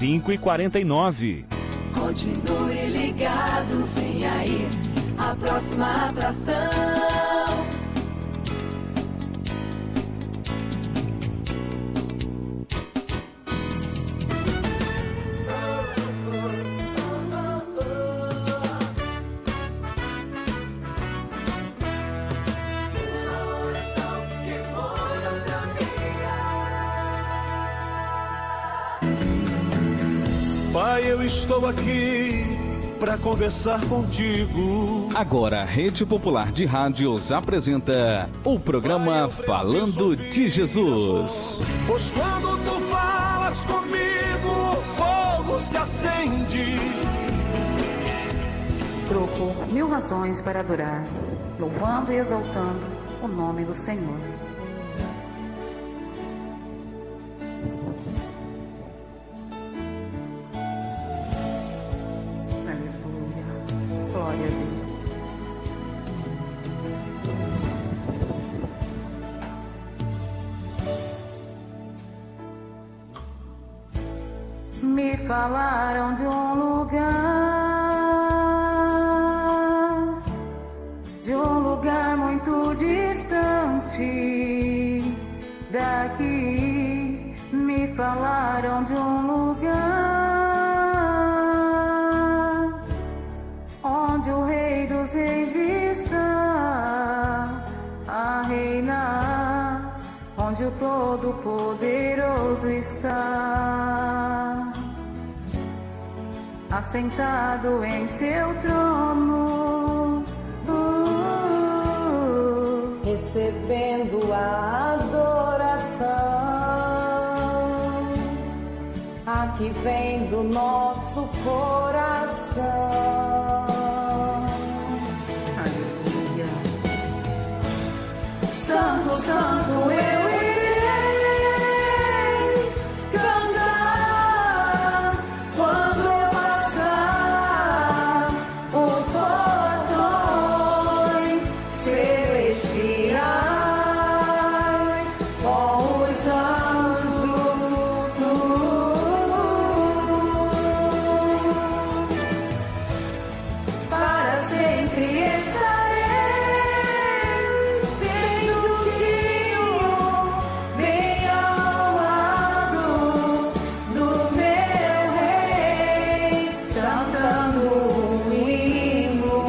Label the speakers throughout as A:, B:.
A: 5h49.
B: Continue ligado, vem aí a próxima atração.
C: Pai, eu estou aqui para conversar contigo.
A: Agora, a Rede Popular de Rádios apresenta o programa Falando de Jesus.
C: Pois quando tu falas comigo, o fogo se acende.
D: Procuro 1000 razões para adorar, louvando e exaltando o nome do Senhor. Glória a Deus. Me falaram de um lugar muito distante daqui. Me falaram de um lugar onde o Rei dos Reis está a reinar, onde o Todo-Poderoso está assentado em seu trono, recebendo a adoração. Aqui vem do nosso coração. Aleluia. Santo, santo, eu irei cantar quando eu passar os portões celestiais com os anjos. Para sempre estarei bem juntinho, bem ao lado do meu Rei, cantando um hino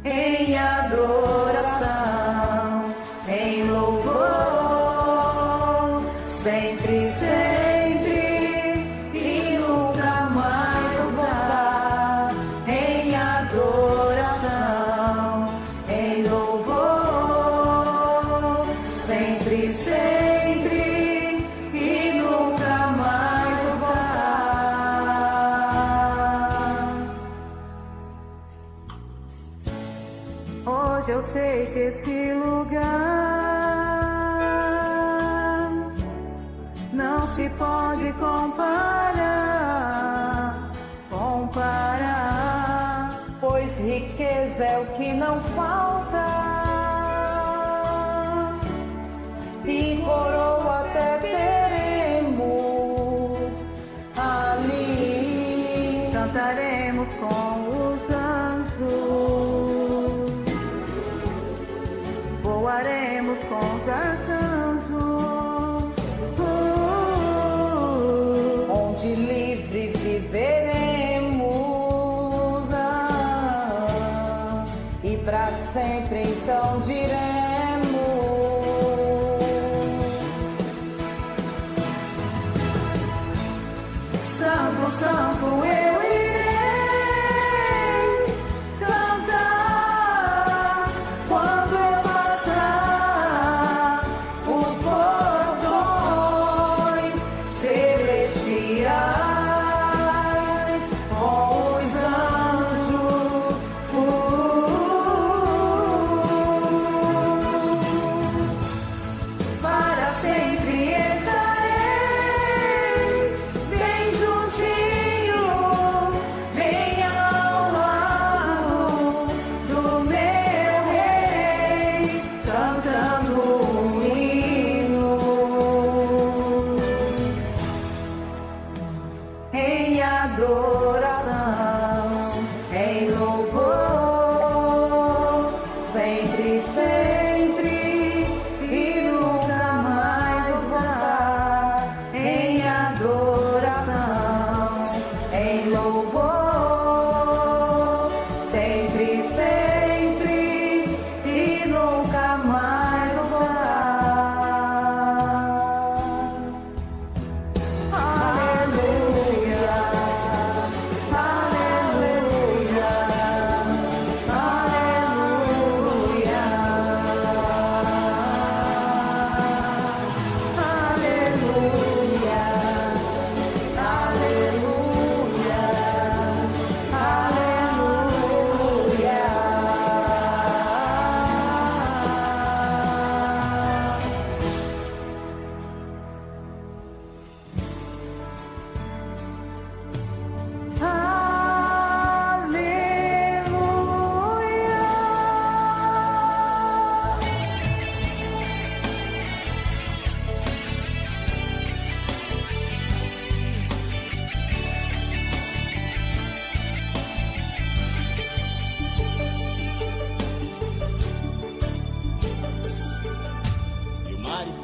D: em adoração, em louvor, sempre, sempre e nunca mais voltar. Em adoração, em louvor, sempre, sempre e nunca mais voltar. Hoje eu sei que esse lugar não se pode comparar, pois riqueza é o que não falta, e coroa até teremos ali. Cantaremos com os anjos, voaremos com os arcanjos, onde livre viveremos, e para sempre então diremos: Santo, Santo, eu irei cantar quando eu passar os portões celestiais com os anjos.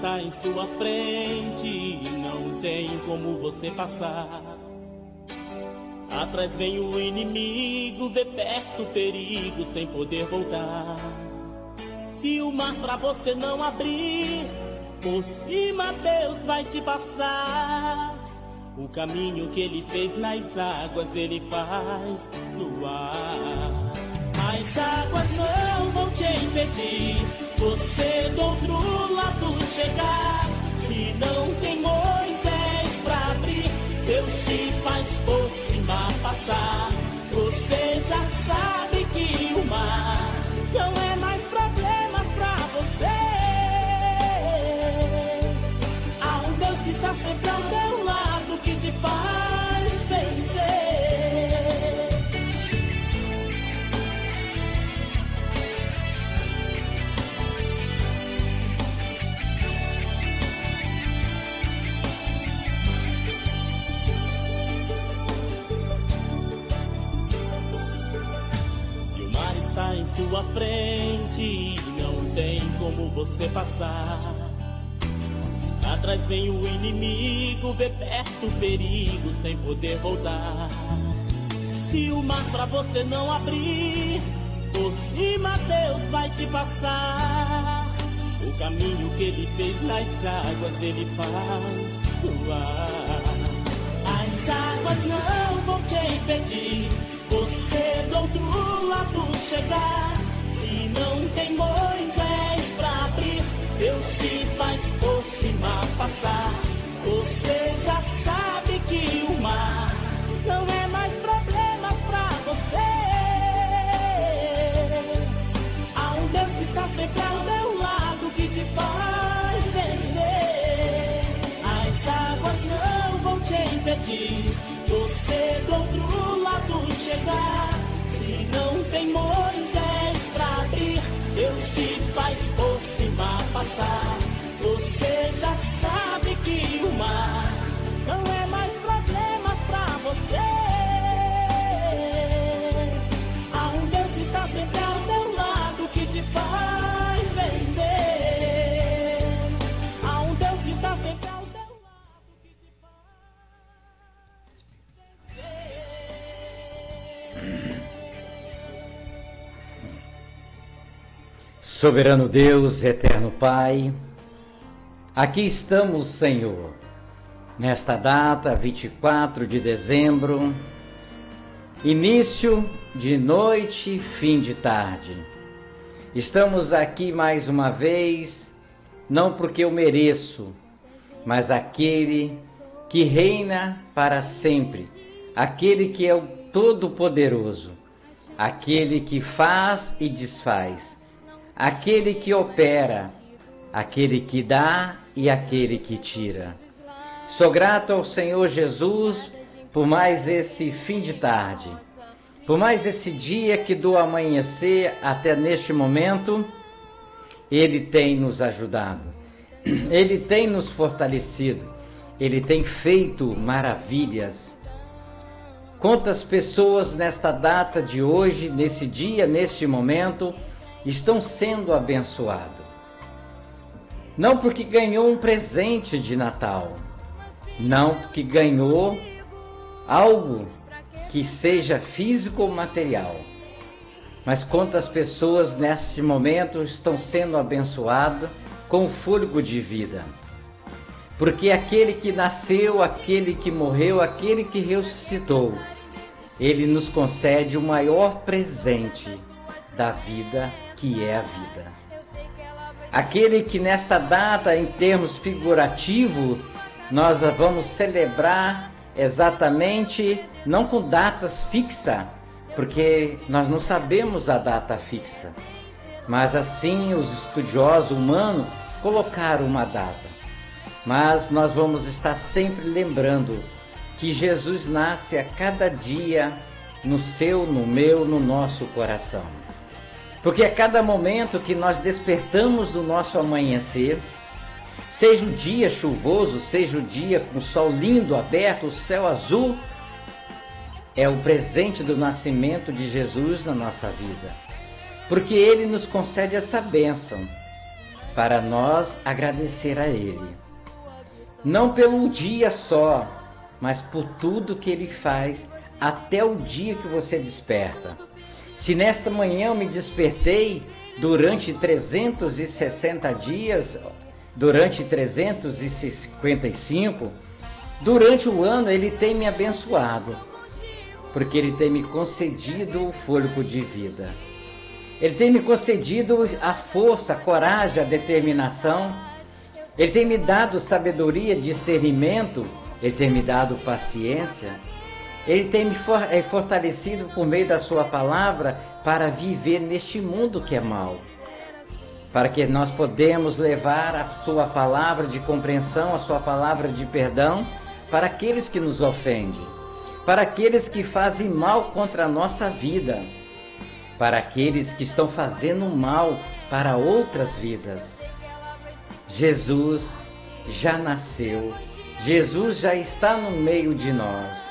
E: está em sua frente e não tem como você passar. Atrás vem o inimigo, vê perto o perigo sem poder voltar. Se o mar pra você não abrir, por cima Deus vai te passar. O caminho que ele fez nas águas, ele faz no ar. As águas não vão te impedir você do outro lado chegar. Se não tem Moisés pra abrir, Deus se faz por cima passar. Você já sabe que o mar não é mais problemas pra você. Há um Deus que está sempre ao teu lado, que te faz vencer. Está em sua frente e não tem como você passar. Atrás vem o inimigo, vê perto o perigo sem poder voltar. Se o mar pra você não abrir, por cima Deus vai te passar. O caminho que ele fez nas águas, ele faz no ar. As águas não vão te impedir você do outro lado chegar. Se não tem Moisés pra abrir, Deus se faz por cima passar. Você já sabe que o mar não é mais problemas pra você. Há um Deus que está sempre ao teu lado, que te faz vencer. As águas não vão te impedir você do outro lado chegar. Se não tem Moisés pra abrir, Deus se faz por cima passar. Você já sabe que o mar não é mais problemas pra você. Há um Deus que está sempre ao teu lado, que te faz vencer. Há um Deus que está sempre ao teu lado, que te faz
F: Soberano Deus, eterno Pai, aqui estamos, Senhor, nesta data, 24 de dezembro, início de noite, fim de tarde. Estamos aqui mais uma vez, não porque eu mereço, mas aquele que reina para sempre, aquele que é o Todo-Poderoso, aquele que faz e desfaz, aquele que opera, aquele que dá e aquele que tira. Sou grato ao Senhor Jesus por mais esse fim de tarde, por mais esse dia que do amanhecer até neste momento, Ele tem nos ajudado, Ele tem nos fortalecido, Ele tem feito maravilhas. Quantas pessoas nesta data de hoje, nesse dia, neste momento, estão sendo abençoados. Não porque ganhou um presente de Natal, não porque ganhou algo que seja físico ou material, mas quantas pessoas neste momento estão sendo abençoadas com o fôlego de vida. Porque aquele que nasceu, aquele que morreu, aquele que ressuscitou, Ele nos concede o maior presente da vida, que é a vida. Aquele que nesta data, em termos figurativos, nós vamos celebrar exatamente, não com datas fixas, porque nós não sabemos a data fixa, mas assim os estudiosos humanos colocaram uma data. Mas nós vamos estar sempre lembrando que Jesus nasce a cada dia no seu, no meu, no nosso coração. Porque a cada momento que nós despertamos do nosso amanhecer, seja o dia chuvoso, seja o dia com o sol lindo, aberto, o céu azul, é o presente do nascimento de Jesus na nossa vida. Porque Ele nos concede essa bênção. para nós agradecer a Ele. Não pelo dia só, mas por tudo que Ele faz até o dia que você desperta. Se nesta manhã eu me despertei durante 360 dias, durante 355, durante o ano Ele tem me abençoado, porque Ele tem me concedido o fôlego de vida. Ele tem me concedido a força, a coragem, a determinação. Ele tem me dado sabedoria, discernimento. Ele tem me dado paciência. Ele tem me fortalecido por meio da sua palavra para viver neste mundo que é mau. Para que nós podemos levar a sua palavra de compreensão, a sua palavra de perdão para aqueles que nos ofendem, para aqueles que fazem mal contra a nossa vida, para aqueles que estão fazendo mal para outras vidas. Jesus já nasceu, Jesus já está no meio de nós.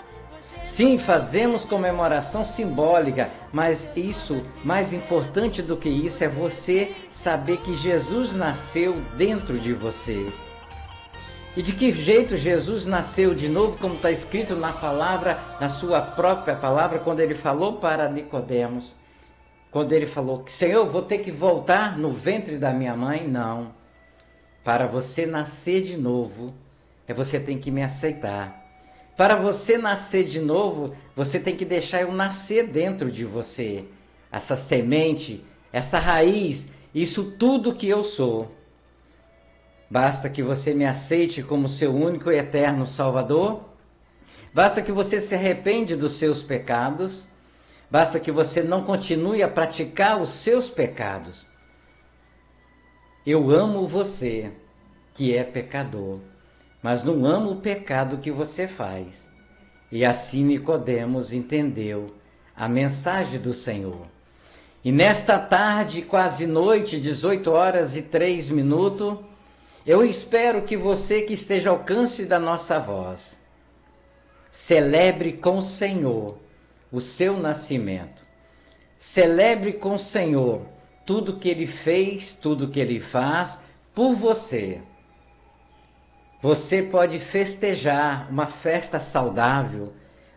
F: Sim, fazemos comemoração simbólica, mas isso, mais importante do que isso, é você saber que Jesus nasceu dentro de você. E de que jeito Jesus nasceu de novo, como está escrito na palavra, na sua própria palavra, quando ele falou para Nicodemos, quando ele falou, Senhor, vou ter que voltar no ventre da minha mãe? Não. Para você nascer de novo, você tem que me aceitar. Para você nascer de novo, você tem que deixar eu nascer dentro de você. Essa semente, essa raiz, isso tudo que eu sou. Basta que você me aceite como seu único e eterno Salvador. Basta que você se arrepende dos seus pecados. Basta que você não continue a praticar os seus pecados. Eu amo você, que é pecador, mas não amo o pecado que você faz. E assim Nicodemos entendeu a mensagem do Senhor. E nesta tarde, quase noite, 18h03, eu espero que você que esteja ao alcance da nossa voz, celebre com o Senhor o seu nascimento. Celebre com o Senhor tudo que Ele fez, tudo que Ele faz por você. Você pode festejar uma festa saudável.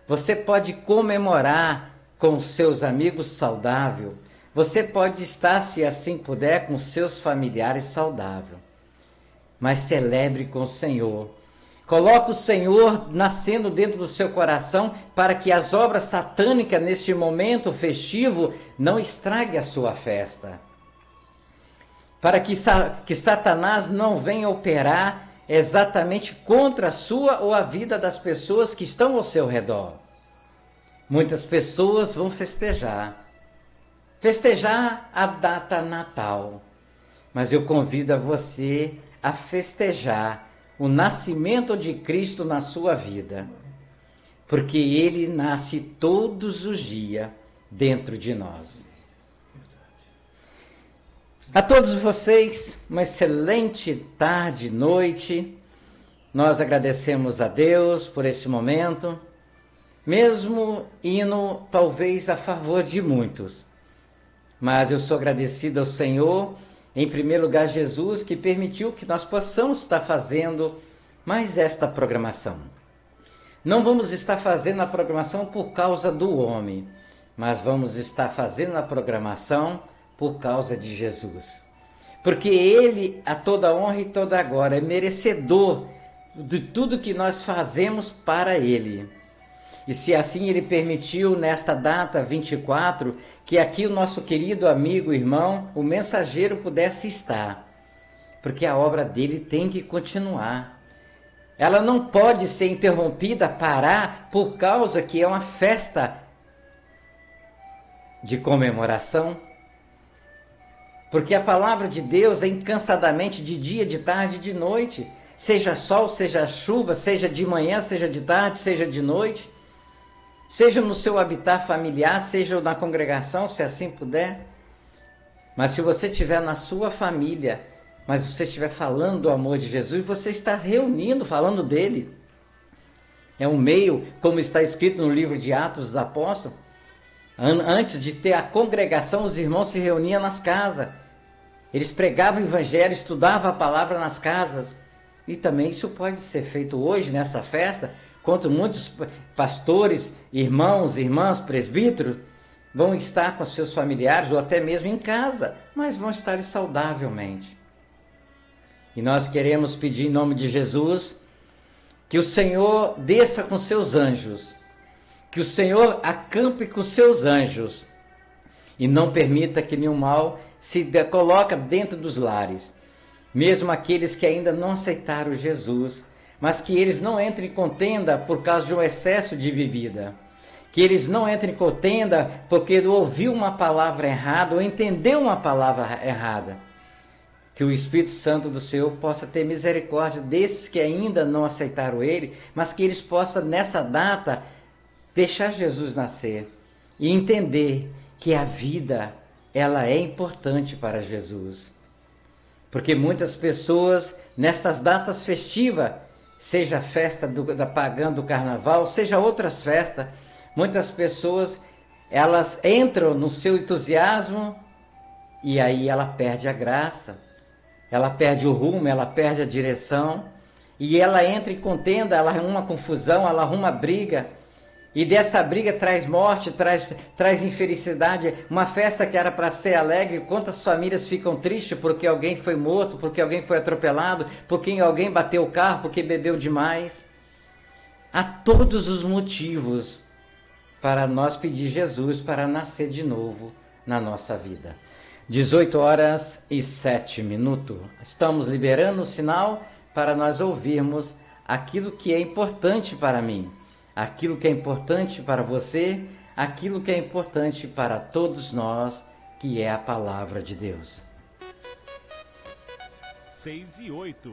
F: Você pode comemorar com os seus amigos saudável. Você pode estar, se assim puder, com seus familiares saudável. Mas celebre com o Senhor. Coloque o Senhor nascendo dentro do seu coração para que as obras satânicas neste momento festivo não estraguem a sua festa. Para que Satanás não venha operar exatamente contra a sua ou a vida das pessoas que estão ao seu redor. Muitas pessoas vão festejar a data natal, mas eu convido a você a festejar o nascimento de Cristo na sua vida, porque Ele nasce todos os dias dentro de nós. A todos vocês, uma excelente tarde, noite. Nós agradecemos a Deus por esse momento, mesmo indo talvez a favor de muitos. Mas eu sou agradecido ao Senhor, em primeiro lugar Jesus, que permitiu que nós possamos estar fazendo mais esta programação. Não vamos estar fazendo a programação por causa do homem, mas vamos estar fazendo a programação por causa de Jesus. Porque Ele, a toda honra e toda glória, é merecedor de tudo que nós fazemos para Ele. E se assim Ele permitiu, nesta data 24, que aqui o nosso querido amigo, irmão, o mensageiro pudesse estar. Porque a obra dele tem que continuar. Ela não pode ser interrompida, parar, por causa que é uma festa de comemoração. Porque a palavra de Deus é incansadamente de dia, de tarde e de noite. Seja sol, seja chuva, seja de manhã, seja de tarde, seja de noite. Seja no seu habitat familiar, seja na congregação, se assim puder. Mas se você estiver na sua família, mas você estiver falando do amor de Jesus, você está reunindo, falando dele. É um meio, como está escrito no livro de Atos dos Apóstolos. Antes de ter a congregação, os irmãos se reuniam nas casas. Eles pregavam o evangelho, estudavam a palavra nas casas. E também isso pode ser feito hoje, nessa festa, quando muitos pastores, irmãos, irmãs, presbíteros, vão estar com seus familiares ou até mesmo em casa, mas vão estar saudavelmente. E nós queremos pedir em nome de Jesus que o Senhor desça com seus anjos, que o Senhor acampe com seus anjos e não permita que nenhum mal se coloque dentro dos lares, mesmo aqueles que ainda não aceitaram Jesus, mas que eles não entrem em contenda por causa de um excesso de bebida, que eles não entrem em contenda porque ouviu uma palavra errada ou entendeu uma palavra errada. Que o Espírito Santo do Senhor possa ter misericórdia desses que ainda não aceitaram Ele, mas que eles possam, nessa data, deixar Jesus nascer e entender que a vida, ela é importante para Jesus. Porque muitas pessoas, nestas datas festivas, seja a festa pagã do carnaval, seja outras festas, muitas pessoas, elas entram no seu entusiasmo e aí ela perde a graça. Ela perde o rumo, ela perde a direção, e ela entra em contenda, ela arruma confusão, ela arruma briga, e dessa briga traz morte, traz infelicidade. Uma festa que era para ser alegre, quantas famílias ficam tristes porque alguém foi morto, porque alguém foi atropelado, porque alguém bateu o carro, porque bebeu demais. Há todos os motivos para nós pedir Jesus para nascer de novo na nossa vida. 18h07. Estamos liberando o sinal para nós ouvirmos aquilo que é importante para mim, aquilo que é importante para você, aquilo que é importante para todos nós, que é a palavra de Deus.
C: 6h08.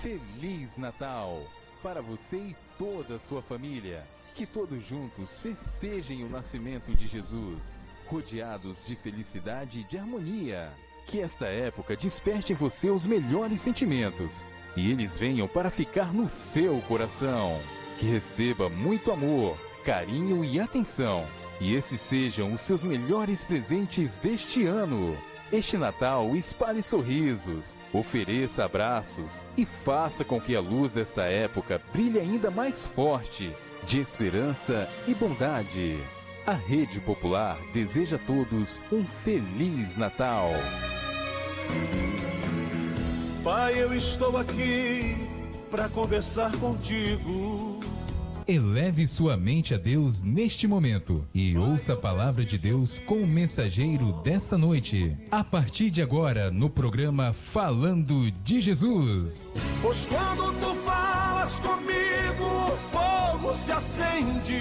A: Feliz Natal para você e toda a sua família. Que todos juntos festejem o nascimento de Jesus, rodeados de felicidade e de harmonia. Que esta época desperte em você os melhores sentimentos e eles venham para ficar no seu coração. Que receba muito amor, carinho e atenção, e esses sejam os seus melhores presentes deste ano. Este Natal espalhe sorrisos, ofereça abraços e faça com que a luz desta época brilhe ainda mais forte, de esperança e bondade. A Rede Popular deseja a todos um Feliz Natal.
C: Pai, eu estou aqui para conversar contigo.
A: Eleve sua mente a Deus neste momento e ouça a palavra de Deus com o mensageiro desta noite. A partir de agora, no programa Falando de Jesus.
C: Pois quando tu falas comigo, o fogo se acende.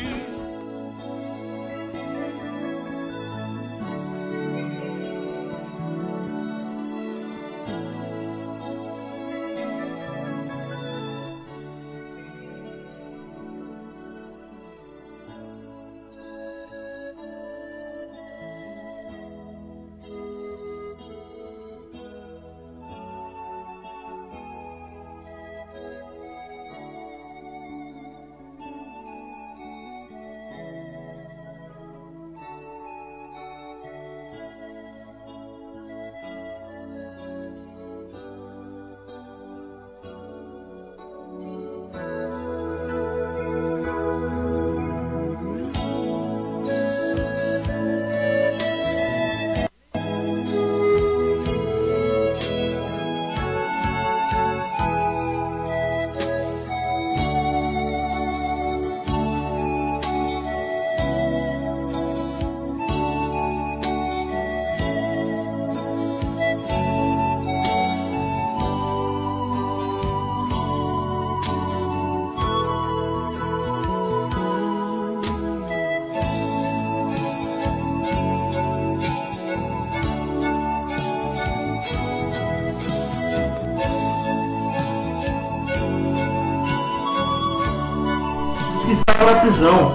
G: Estavam na prisão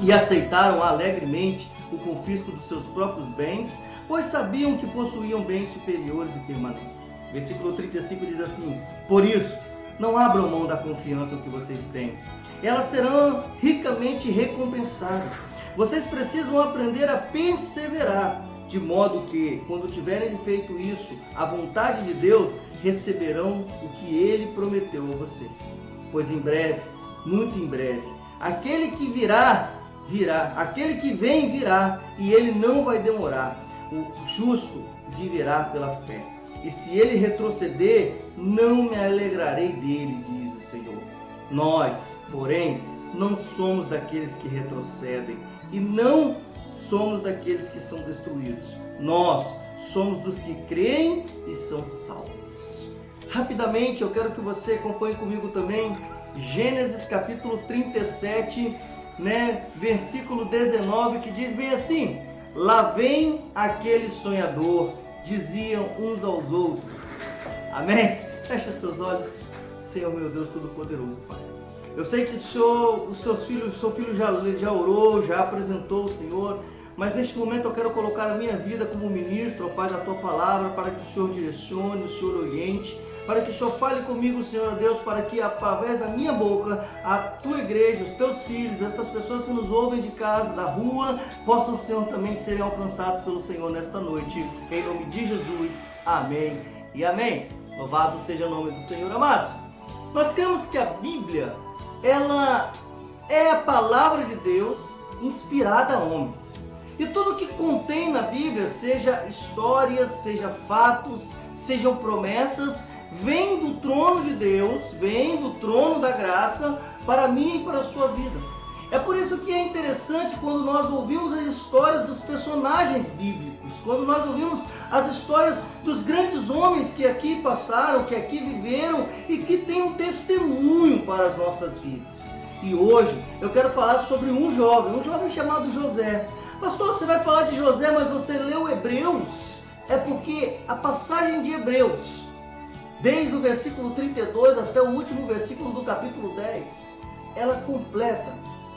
G: e aceitaram alegremente o confisco dos seus próprios bens, pois sabiam que possuíam bens superiores e permanentes. Versículo 35 diz assim: por isso, não abram mão da confiança que vocês têm. Elas serão ricamente recompensadas. Vocês precisam aprender a perseverar, de modo que, quando tiverem feito isso, a vontade de Deus, receberão o que Ele prometeu a vocês. Pois em breve, muito em breve, aquele que virá, aquele que vem virá, e Ele não vai demorar. O justo viverá pela fé. E se ele retroceder, não me alegrarei dele, diz o Senhor. Nós, porém, não somos daqueles que retrocedem, e não somos daqueles que são destruídos. Nós somos dos que creem e são salvos. Rapidamente, eu quero que você acompanhe comigo também Gênesis capítulo 37, versículo 19, que diz bem assim: lá vem aquele sonhador, diziam uns aos outros. Amém? Feche os seus olhos. Senhor meu Deus Todo-Poderoso, Pai. Eu sei que o seu filho já orou, já apresentou o Senhor, mas neste momento eu quero colocar a minha vida como ministro, ó Pai, da Tua Palavra, para que o Senhor direcione, o Senhor oriente, para que o Senhor fale comigo, Senhor Deus, para que através da minha boca, a Tua igreja, os Teus filhos, estas pessoas que nos ouvem de casa, da rua, possam, Senhor, também serem alcançados pelo Senhor nesta noite, em nome de Jesus, amém e amém. Louvado seja o nome do Senhor, amados. Nós cremos que a Bíblia, ela é a palavra de Deus inspirada a homens. E tudo que contém na Bíblia, seja histórias, seja fatos, sejam promessas, vem do trono de Deus, vem do trono da graça para mim e para a sua vida. É por isso que é interessante quando nós ouvimos as histórias dos personagens bíblicos, quando nós ouvimos as histórias dos grandes homens que aqui passaram, que aqui viveram e que têm um testemunho para as nossas vidas. E hoje eu quero falar sobre um jovem chamado José. Pastor, você vai falar de José, mas você leu Hebreus? É porque a passagem de Hebreus, desde o versículo 32 até o último versículo do capítulo 10, ela completa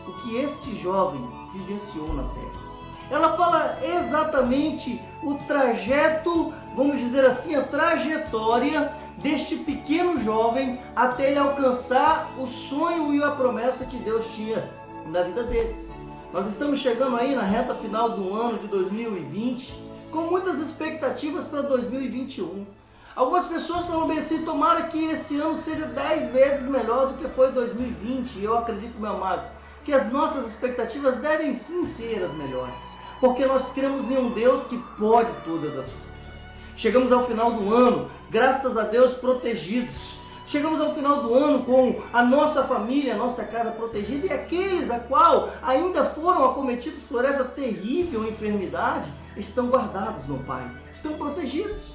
G: o que este jovem vivenciou na terra. Ela fala exatamente o trajeto, vamos dizer assim, a trajetória deste pequeno jovem até ele alcançar o sonho e a promessa que Deus tinha na vida dele. Nós estamos chegando aí na reta final do ano de 2020, com muitas expectativas para 2021. Algumas pessoas falam bem assim: tomara que esse ano seja 10 vezes melhor do que foi 2020. E eu acredito, meus amados, que as nossas expectativas devem sim ser as melhores, porque nós cremos em um Deus que pode todas as coisas. Chegamos ao final do ano, graças a Deus, protegidos. Chegamos ao final do ano com a nossa família, a nossa casa protegida, e aqueles a qual ainda foram acometidos por essa terrível enfermidade estão guardados no Pai, estão protegidos.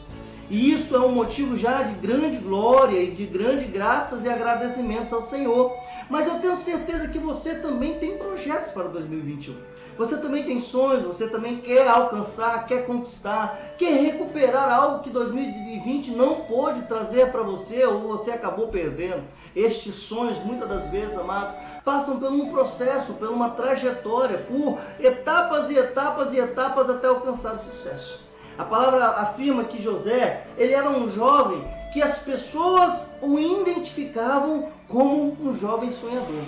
G: E isso é um motivo já de grande glória e de grande graças e agradecimentos ao Senhor. Mas eu tenho certeza que você também tem projetos para 2021. Você também tem sonhos, você também quer alcançar, quer conquistar, quer recuperar algo que 2020 não pôde trazer para você ou você acabou perdendo. Estes sonhos, muitas das vezes, amados, passam por um processo, por uma trajetória, por etapas e etapas e etapas até alcançar o sucesso. A palavra afirma que José, ele era um jovem que as pessoas o identificavam como um jovem sonhador.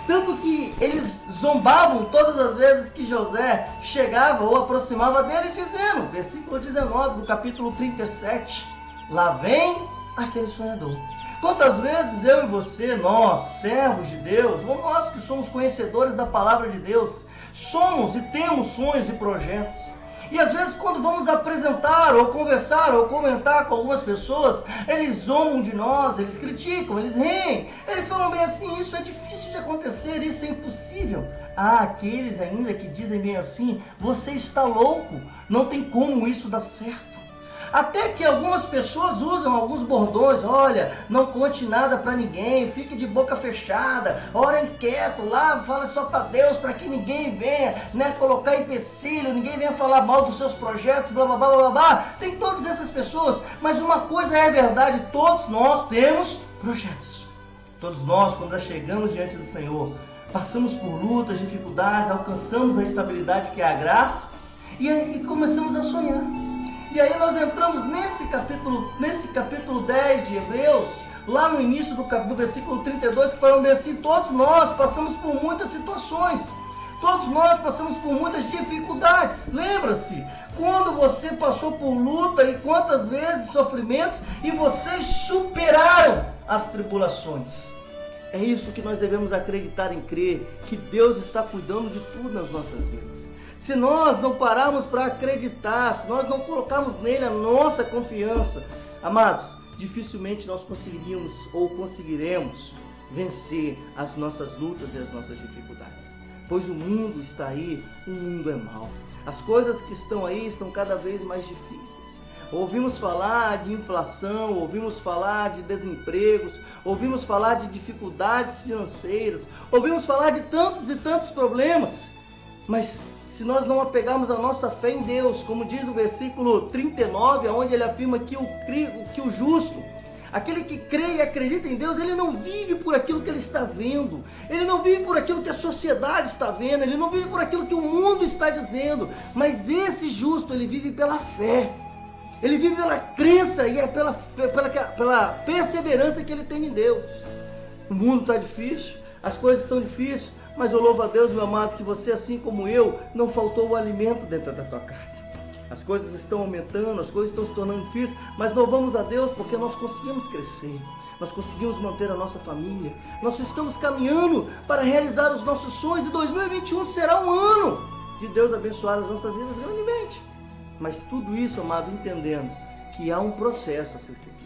G: Tanto que eles zombavam todas as vezes que José chegava ou aproximava deles, dizendo, versículo 19 do capítulo 37, lá vem aquele sonhador. Quantas vezes eu e você, nós, servos de Deus, ou nós que somos conhecedores da palavra de Deus, somos e temos sonhos e projetos. E às vezes quando vamos apresentar, ou conversar, ou comentar com algumas pessoas, eles zombam de nós, eles criticam, eles riem, eles falam bem assim: isso é difícil de acontecer, isso é impossível. Há aqueles ainda que dizem bem assim: você está louco, não tem como isso dar certo. Até que algumas pessoas usam alguns bordões: olha, não conte nada para ninguém, fique de boca fechada, ora quieto lá, fala só para Deus, para que ninguém venha, colocar empecilho, ninguém venha falar mal dos seus projetos, blá blá blá blá blá. Tem todas essas pessoas, mas uma coisa é verdade: todos nós temos projetos. Todos nós, quando chegamos diante do Senhor, passamos por lutas, dificuldades, alcançamos a estabilidade que é a graça e começamos a sonhar. E aí nós entramos nesse capítulo 10 de Hebreus, lá no início do versículo 32, que falam bem assim: todos nós passamos por muitas situações, Todos nós passamos por muitas dificuldades. Lembra-se, quando você passou por luta e quantas vezes sofrimentos e vocês superaram as tribulações. É isso que nós devemos acreditar em crer, que Deus está cuidando de tudo nas nossas vidas. Se nós não pararmos para acreditar, se nós não colocarmos nele a nossa confiança, amados, dificilmente nós conseguiríamos ou conseguiremos vencer as nossas lutas e as nossas dificuldades. Pois o mundo está aí, o mundo é mau. As coisas que estão aí estão cada vez mais difíceis. Ouvimos falar de inflação, ouvimos falar de desempregos, ouvimos falar de dificuldades financeiras, ouvimos falar de tantos e tantos problemas. Mas se nós não apegarmos a nossa fé em Deus, como diz o versículo 39, onde ele afirma que o justo, aquele que crê e acredita em Deus, ele não vive por aquilo que ele está vendo, ele não vive por aquilo que a sociedade está vendo, ele não vive por aquilo que o mundo está dizendo, mas esse justo, ele vive pela fé, ele vive pela crença e é pela perseverança que ele tem em Deus. O mundo está difícil, as coisas estão difíceis, mas eu louvo a Deus, meu amado, que você, assim como eu, não faltou o alimento dentro da tua casa. As coisas estão aumentando, as coisas estão se tornando difíceis, mas louvamos a Deus porque nós conseguimos crescer, nós conseguimos manter a nossa família, nós estamos caminhando para realizar os nossos sonhos e 2021 será um ano de Deus abençoar as nossas vidas grandemente. Mas tudo isso, amado, entendendo que há um processo a ser seguido.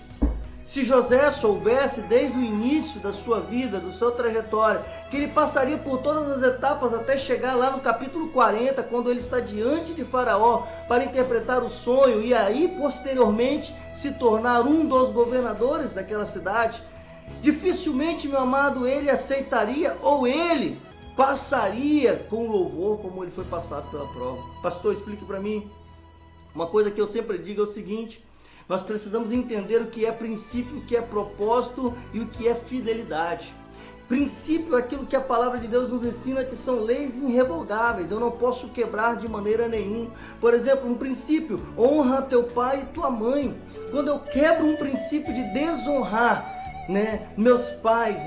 G: Se José soubesse desde o início da sua vida, da sua trajetória, que ele passaria por todas as etapas até chegar lá no capítulo 40, quando ele está diante de Faraó para interpretar o sonho e aí posteriormente se tornar um dos governadores daquela cidade, dificilmente, meu amado, ele aceitaria ou ele passaria com louvor como ele foi passado pela prova. Pastor, explique para mim. Uma coisa que eu sempre digo é o seguinte: nós precisamos entender o que é princípio, o que é propósito e o que é fidelidade. Princípio é aquilo que a palavra de Deus nos ensina, que são leis irrevogáveis, eu não posso quebrar de maneira nenhuma. Por exemplo, um princípio: honra teu pai e tua mãe. Quando eu quebro um princípio de desonrar, meus pais,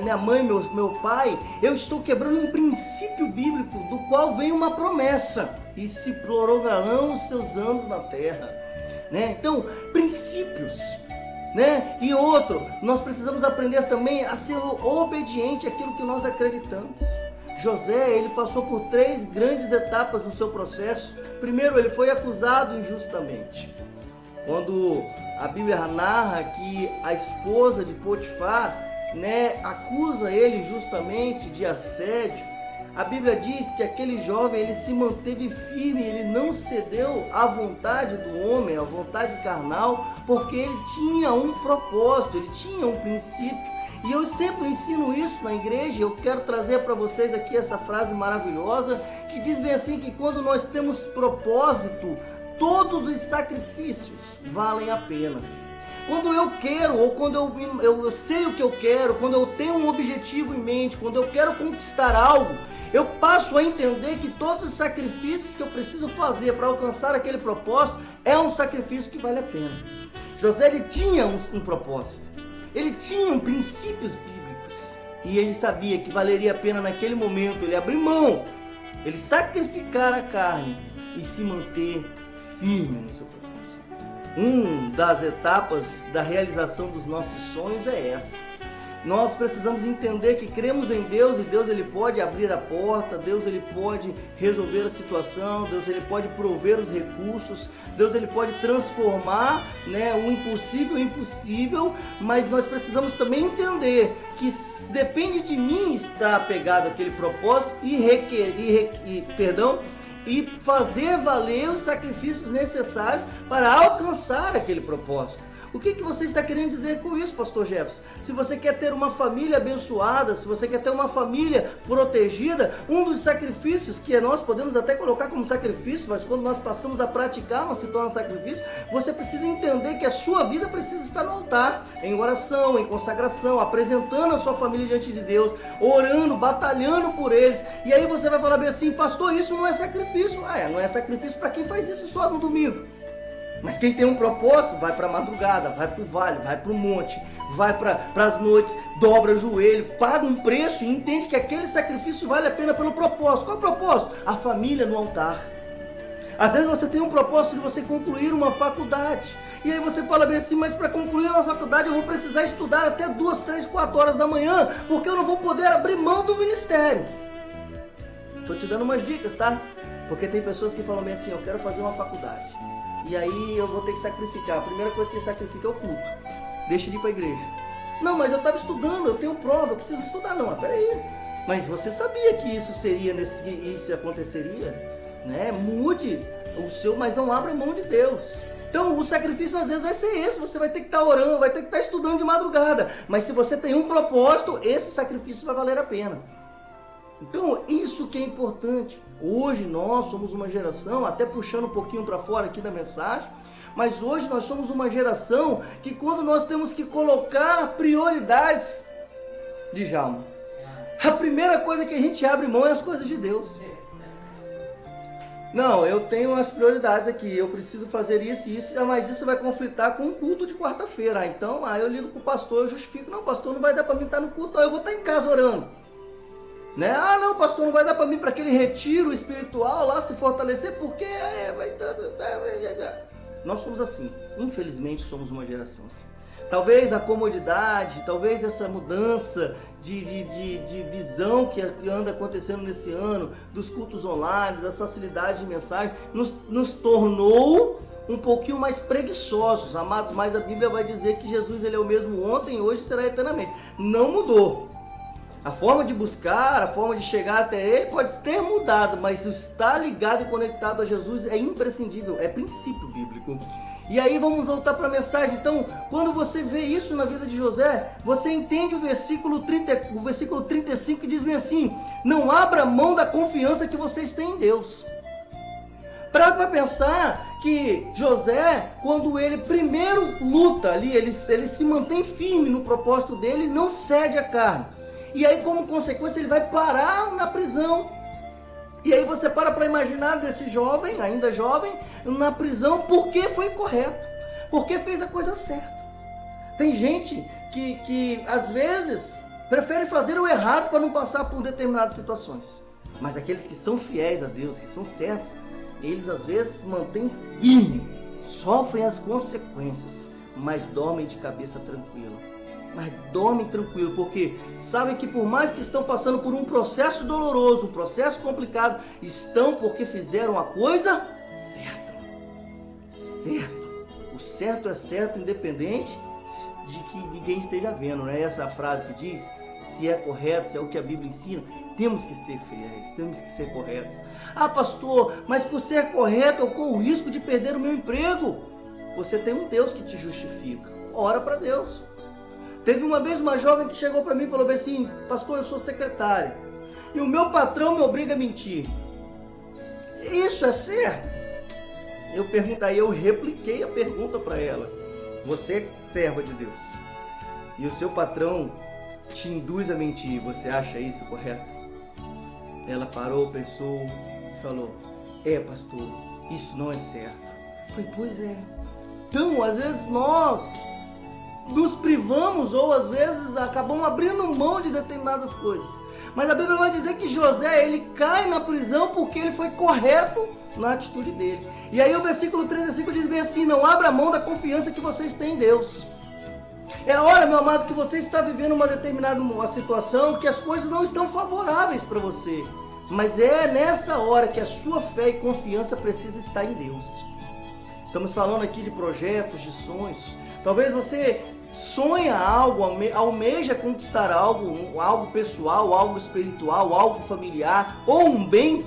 G: minha mãe, meu pai, eu estou quebrando um princípio bíblico do qual vem uma promessa: e se prolongarão os seus anos na terra. Então, princípios, e outro, nós precisamos aprender também a ser obediente àquilo que nós acreditamos. José, ele passou por 3 grandes etapas no seu processo. Primeiro, ele foi acusado injustamente. Quando a Bíblia narra que a esposa de Potifar, acusa ele justamente de assédio, a Bíblia diz que aquele jovem, ele se manteve firme, ele não cedeu à vontade do homem, à vontade carnal, porque ele tinha um propósito, ele tinha um princípio. E eu sempre ensino isso na igreja. Eu quero trazer para vocês aqui essa frase maravilhosa, que diz bem assim, que quando nós temos propósito, todos os sacrifícios valem a pena. Quando eu quero, ou quando eu sei o que eu quero, quando eu tenho um objetivo em mente, quando eu quero conquistar algo, eu passo a entender que todos os sacrifícios que eu preciso fazer para alcançar aquele propósito é um sacrifício que vale a pena. José, ele tinha um propósito, ele tinha princípios bíblicos, e ele sabia que valeria a pena naquele momento ele abrir mão, ele sacrificar a carne e se manter firme no seu propósito. Uma das etapas da realização dos nossos sonhos é essa. Nós precisamos entender que cremos em Deus, e Deus, ele pode abrir a porta, Deus, ele pode resolver a situação, Deus, ele pode prover os recursos, Deus, ele pode transformar o impossível em possível, mas nós precisamos também entender que depende de mim estar apegado àquele propósito e fazer valer os sacrifícios necessários para alcançar aquele propósito. O que você está querendo dizer com isso, pastor Jefferson? Se você quer ter uma família abençoada, se você quer ter uma família protegida, um dos sacrifícios que nós podemos até colocar como sacrifício, mas quando nós passamos a praticar não se torna sacrifício, você precisa entender que a sua vida precisa estar no altar, em oração, em consagração, apresentando a sua família diante de Deus, orando, batalhando por eles. E aí você vai falar bem assim: pastor, isso não é sacrifício. Não é sacrifício para quem faz isso só no domingo. Mas quem tem um propósito, vai para a madrugada, vai para o vale, vai para o monte, vai para as noites, dobra o joelho, paga um preço e entende que aquele sacrifício vale a pena pelo propósito. Qual é o propósito? A família no altar. Às vezes você tem um propósito de você concluir uma faculdade. E aí você fala bem assim, mas para concluir uma faculdade eu vou precisar estudar até 2, 3, 4 horas da manhã, porque eu não vou poder abrir mão do ministério. Estou te dando umas dicas, tá? Porque tem pessoas que falam bem assim, eu quero fazer uma faculdade. E aí eu vou ter que sacrificar. A primeira coisa que ele sacrifica é o culto. Deixa de ir para a igreja. Não, mas eu estava estudando, eu tenho prova, eu preciso estudar. Não, mas peraí. Mas você sabia que isso seria, que isso aconteceria? Né? Mude o seu, mas não abra mão de Deus. Então o sacrifício às vezes vai ser esse. Você vai ter que estar orando, vai ter que estar estudando de madrugada. Mas se você tem um propósito, esse sacrifício vai valer a pena. Então, isso que é importante. Hoje nós somos uma geração, até puxando um pouquinho para fora aqui da mensagem, mas hoje nós somos uma geração que quando nós temos que colocar prioridades, Djalma, a primeira coisa que a gente abre mão é as coisas de Deus. Não, eu tenho as prioridades aqui, eu preciso fazer isso e isso, mas isso vai conflitar com o culto de quarta-feira. Então, eu ligo para o pastor, eu justifico, não, pastor, não vai dar para mim estar no culto, não, eu vou estar em casa orando. Né? Ah, não, pastor, não vai dar para mim para aquele retiro espiritual lá se fortalecer, porque nós somos assim, infelizmente somos uma geração assim. Talvez a comodidade, talvez essa mudança de visão que anda acontecendo nesse ano, dos cultos online, das facilidades de mensagem, nos tornou um pouquinho mais preguiçosos, amados, mas a Bíblia vai dizer que Jesus ele é o mesmo ontem e hoje será eternamente. Não mudou. A forma de buscar, a forma de chegar até Ele pode ter mudado, mas estar ligado e conectado a Jesus é imprescindível, é princípio bíblico. E aí vamos voltar para a mensagem. Então, quando você vê isso na vida de José, você entende o versículo 35 que diz bem assim, não abra mão da confiança que vocês têm em Deus. Para pensar que José, quando ele primeiro luta ali, ele se mantém firme no propósito dele, não cede à carne. E aí, como consequência, ele vai parar na prisão. E aí você para imaginar desse jovem, ainda jovem, na prisão, porque foi correto. Porque fez a coisa certa. Tem gente que às vezes, prefere fazer o errado para não passar por determinadas situações. Mas aqueles que são fiéis a Deus, que são certos, eles às vezes mantêm firme, sofrem as consequências, mas dormem de cabeça tranquila. Mas dormem tranquilo, porque sabem que por mais que estão passando por um processo doloroso, um processo complicado, estão porque fizeram a coisa certa. Certo. O certo é certo, independente de que ninguém esteja vendo, né? Essa frase que diz, se é correto, se é o que a Bíblia ensina, temos que ser fiéis, temos que ser corretos. Ah, pastor, mas por ser correto eu corro o risco de perder o meu emprego. Você tem um Deus que te justifica. Ora para Deus. Teve uma vez uma jovem que chegou para mim e falou assim, pastor, eu sou secretária e o meu patrão me obriga a mentir. Isso é certo? Aí eu repliquei a pergunta para ela. Você é serva de Deus e o seu patrão te induz a mentir, você acha isso correto? Ela parou, pensou e falou, pastor, isso não é certo. Eu falei, pois é. Então, às vezes nós nos privamos ou às vezes acabamos abrindo mão de determinadas coisas. Mas a Bíblia vai dizer que José, ele cai na prisão porque ele foi correto na atitude dele. E aí o versículo 35 diz bem assim, não abra mão da confiança que vocês têm em Deus. É a hora, meu amado, que você está vivendo uma determinada situação que as coisas não estão favoráveis para você. Mas é nessa hora que a sua fé e confiança precisa estar em Deus. Estamos falando aqui de projetos, de sonhos. Talvez você sonha algo, almeja conquistar algo pessoal, algo espiritual, algo familiar ou um bem,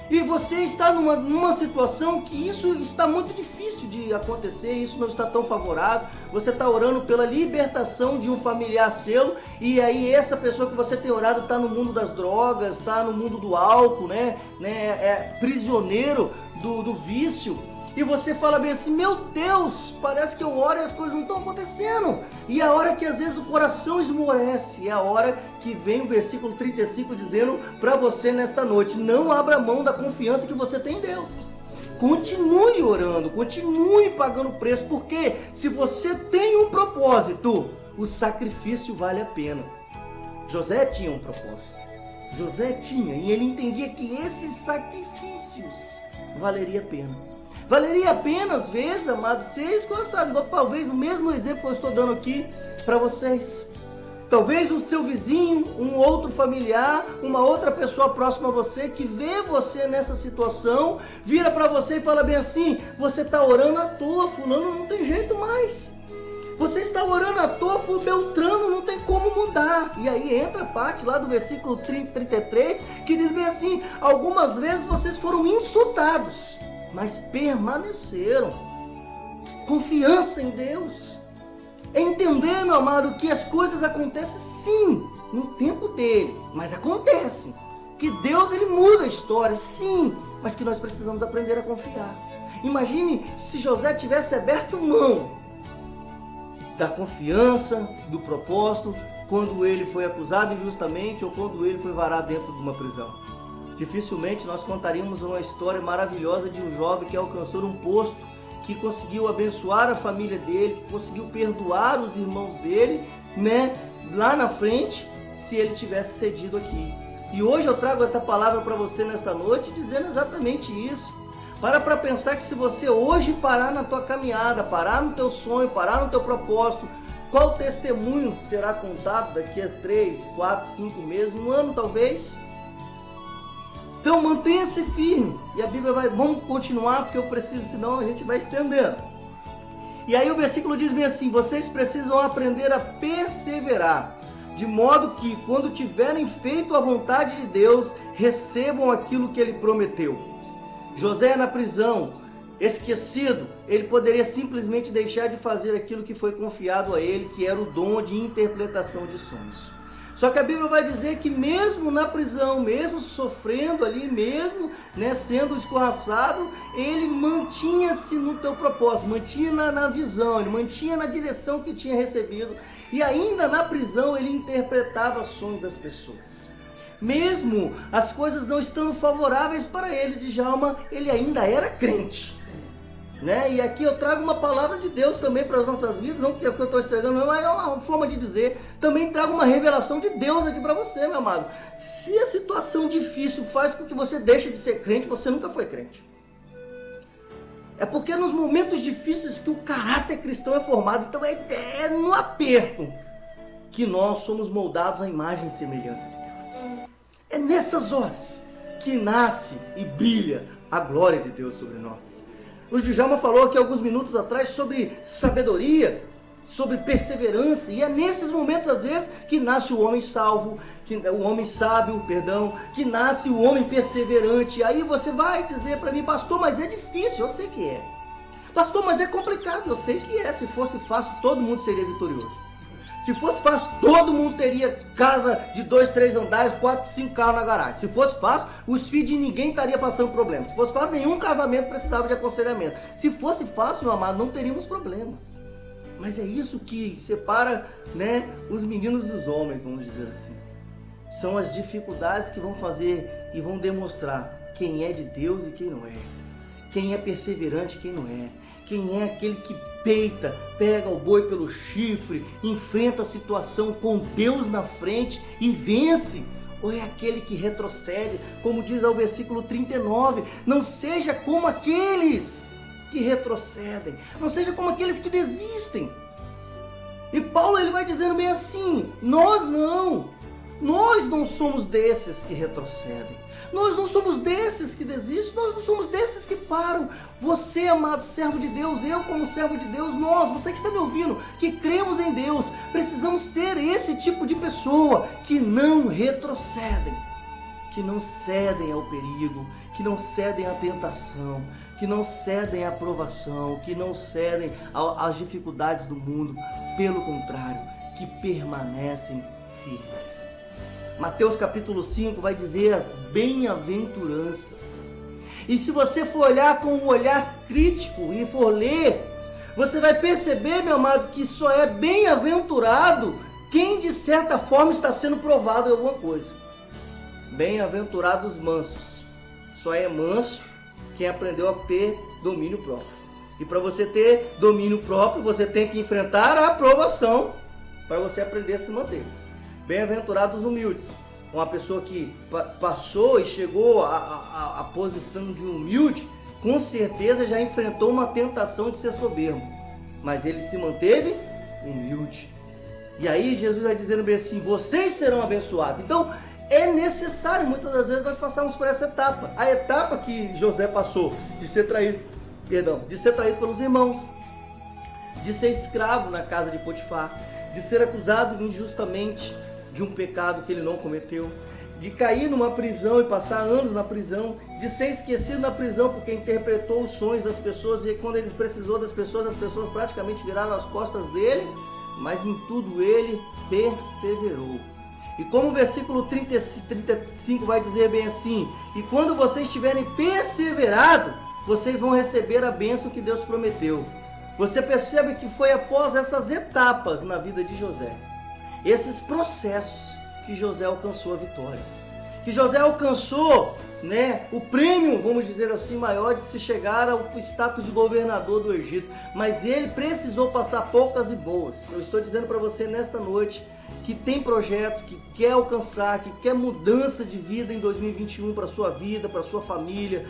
G: e você está numa situação que isso está muito difícil de acontecer, isso não está tão favorável, você está orando pela libertação de um familiar seu, e aí essa pessoa que você tem orado está no mundo das drogas, está no mundo do álcool, é prisioneiro do vício. E você fala bem assim, meu Deus, parece que eu oro e as coisas não estão acontecendo. E é a hora que às vezes o coração esmorece, é a hora que vem o versículo 35 dizendo para você nesta noite, não abra mão da confiança que você tem em Deus. continue orando, continue pagando o preço, porque se você tem um propósito, o sacrifício vale a pena. José tinha um propósito. José tinha, e ele entendia que esses sacrifícios valeria a pena. Valeria a pena, às vezes, amados, ser escorraçado. Igual talvez o mesmo exemplo que eu estou dando aqui para vocês. Talvez o seu vizinho, um outro familiar, uma outra pessoa próxima a você, que vê você nessa situação, vira para você e fala bem assim: você está orando à toa, fulano não tem jeito mais. Você está orando à toa, Beltrano não tem como mudar. E aí entra a parte lá do versículo 33, que diz bem assim: algumas vezes vocês foram insultados, mas permaneceram. Confiança em Deus. É entender, meu amado, que as coisas acontecem sim, no tempo dele, mas acontecem. Que Deus, ele muda a história, sim, mas que nós precisamos aprender a confiar. Imagine se José tivesse aberto mão da confiança, do propósito, quando ele foi acusado injustamente ou quando ele foi varado dentro de uma prisão. Dificilmente nós contaríamos uma história maravilhosa de um jovem que alcançou um posto, que conseguiu abençoar a família dele, que conseguiu perdoar os irmãos dele, né, lá na frente, se ele tivesse cedido aqui. E hoje eu trago essa palavra para você nesta noite, dizendo exatamente isso. Para pensar que se você hoje parar na tua caminhada, parar no teu sonho, parar no teu propósito, qual testemunho será contado daqui a 3, 4, 5 meses, um ano talvez? Então mantenha-se firme. E a Bíblia vai, vamos continuar porque eu preciso, senão a gente vai estendendo. E aí o versículo diz bem assim: vocês precisam aprender a perseverar, de modo que quando tiverem feito a vontade de Deus, recebam aquilo que ele prometeu. José na prisão, esquecido, ele poderia simplesmente deixar de fazer aquilo que foi confiado a ele, que era o dom de interpretação de sonhos. Só que a Bíblia vai dizer que mesmo na prisão, mesmo sofrendo ali, mesmo, né, sendo escorraçado, ele mantinha-se no teu propósito, mantinha na visão, ele mantinha na direção que tinha recebido, e ainda na prisão ele interpretava sonhos das pessoas. Mesmo as coisas não estando favoráveis para ele, Djalma, ele ainda era crente, né? E aqui eu trago uma palavra de Deus também para as nossas vidas, não que é o que eu estou estregando, mas é uma forma de dizer. Também trago uma revelação de Deus aqui para você, meu amado. Se a situação difícil faz com que você deixe de ser crente, você nunca foi crente. É porque nos momentos difíceis que o caráter cristão é formado. Então é no aperto que nós somos moldados à imagem e semelhança de Deus. É nessas horas que nasce e brilha a glória de Deus sobre nós. O Djalma falou aqui alguns minutos atrás sobre sabedoria, sobre perseverança, e é nesses momentos às vezes que nasce o homem salvo, o homem sábio, que nasce o homem perseverante. Aí você vai dizer para mim: pastor, mas é difícil. Eu sei que é. Pastor, mas é complicado. Eu sei que é. Se fosse fácil, todo mundo seria vitorioso. Se fosse fácil, todo mundo teria casa de 2, 3 andares, 4, 5 carros na garagem. Se fosse fácil, os filhos de ninguém estaria passando problema. Se fosse fácil, nenhum casamento precisava de aconselhamento. Se fosse fácil, meu amado, não teríamos problemas. Mas é isso que separa, né, os meninos dos homens, vamos dizer assim. São as dificuldades que vão fazer e vão demonstrar quem é de Deus e quem não é. Quem é perseverante e quem não é. Quem é aquele que peita, pega o boi pelo chifre, enfrenta a situação com Deus na frente e vence? Ou é aquele que retrocede, como diz o versículo 39, não seja como aqueles que retrocedem, não seja como aqueles que desistem. E Paulo, ele vai dizendo bem assim: nós não somos desses que retrocedem, nós não somos desses que desistem, nós não somos desses que param. Você, amado servo de Deus, eu como servo de Deus, você que está me ouvindo, que cremos em Deus, precisamos ser esse tipo de pessoa que não retrocedem, que não cedem ao perigo, que não cedem à tentação, que não cedem à provação, que não cedem às dificuldades do mundo, pelo contrário, que permanecem firmes. Mateus capítulo 5 vai dizer as bem-aventuranças. E se você for olhar com um olhar crítico e for ler, você vai perceber, meu amado, que só é bem-aventurado quem de certa forma está sendo provado em alguma coisa. Bem-aventurados mansos. Só é manso quem aprendeu a ter domínio próprio. E para você ter domínio próprio, você tem que enfrentar a aprovação para você aprender a se manter. Bem-aventurados os humildes. Uma pessoa que passou e chegou à posição de humilde, com certeza já enfrentou uma tentação de ser soberbo. Mas ele se manteve humilde. E aí Jesus vai dizendo bem assim, vocês serão abençoados. Então é necessário muitas das vezes nós passarmos por essa etapa. A etapa que José passou de ser traído pelos irmãos, de ser escravo na casa de Potifar, de ser acusado injustamente de um pecado que ele não cometeu, de cair numa prisão e passar anos na prisão, de ser esquecido na prisão porque interpretou os sonhos das pessoas e quando ele precisou das pessoas, as pessoas praticamente viraram as costas dele, mas em tudo ele perseverou. E como o versículo 35 vai dizer bem assim, e quando vocês tiverem perseverado, vocês vão receber a bênção que Deus prometeu. Você percebe que foi após essas etapas na vida de José, esses processos, que José alcançou a vitória. Que José alcançou, o prêmio, vamos dizer assim, maior de se chegar ao status de governador do Egito. Mas ele precisou passar poucas e boas. Eu estou dizendo para você nesta noite que tem projetos, que quer alcançar, que quer mudança de vida em 2021 para a sua vida, para a sua família,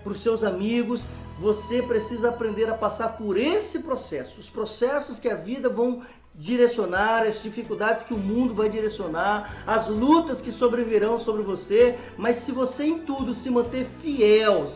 G: para os seus amigos. Você precisa aprender a passar por esse processo. Os processos que a vida vão direcionar, as dificuldades que o mundo vai direcionar, as lutas que sobrevirão sobre você, mas se você em tudo se manter fiel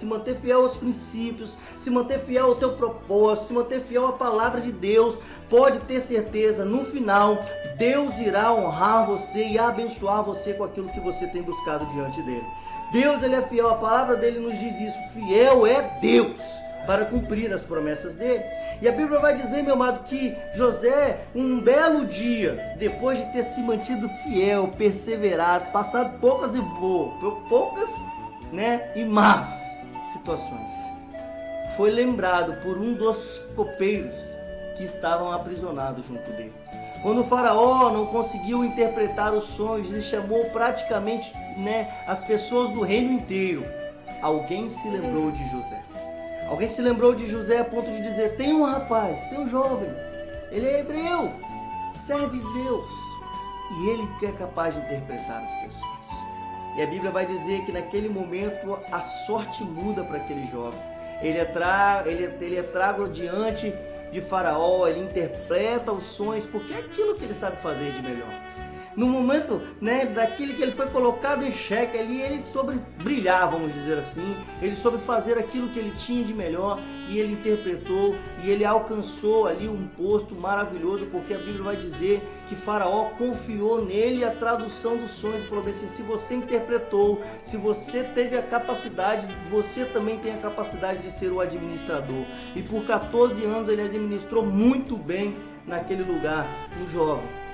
G: aos princípios, se manter fiel ao teu propósito, se manter fiel à palavra de Deus, pode ter certeza, no final, Deus irá honrar você e abençoar você com aquilo que você tem buscado diante dele. Deus, ele é fiel, a palavra dele nos diz isso, fiel é Deus para cumprir as promessas dele. E a Bíblia vai dizer, meu amado, que José, um belo dia, depois de ter se mantido fiel, perseverado, passado poucas e más situações, foi lembrado por um dos copeiros que estavam aprisionados junto dele. Quando o faraó não conseguiu interpretar os sonhos, ele chamou praticamente as pessoas do reino inteiro. Alguém se lembrou de José. Alguém se lembrou de José a ponto de dizer, tem um rapaz, tem um jovem, ele é hebreu, serve Deus, e ele que é capaz de interpretar os teus sonhos. E a Bíblia vai dizer que naquele momento a sorte muda para aquele jovem. Ele é trago diante de Faraó, ele interpreta os sonhos, porque é aquilo que ele sabe fazer de melhor. No momento daquele que ele foi colocado em xeque ali, ele soube brilhar, vamos dizer assim, ele soube fazer aquilo que ele tinha de melhor e ele interpretou e ele alcançou ali um posto maravilhoso, porque a Bíblia vai dizer que Faraó confiou nele a tradução dos sonhos e falou assim, se você interpretou, se você teve a capacidade, você também tem a capacidade de ser o administrador. E por 14 anos ele administrou muito bem naquele lugar, um jovem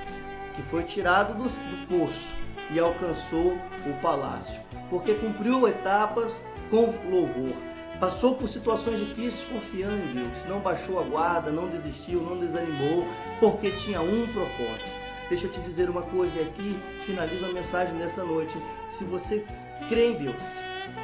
G: que foi tirado do poço e alcançou o palácio, porque cumpriu etapas com louvor, passou por situações difíceis confiando em Deus, não baixou a guarda, não desistiu, não desanimou, porque tinha um propósito. Deixa eu te dizer uma coisa, e aqui finalizo a mensagem nesta noite. Se você crê em Deus,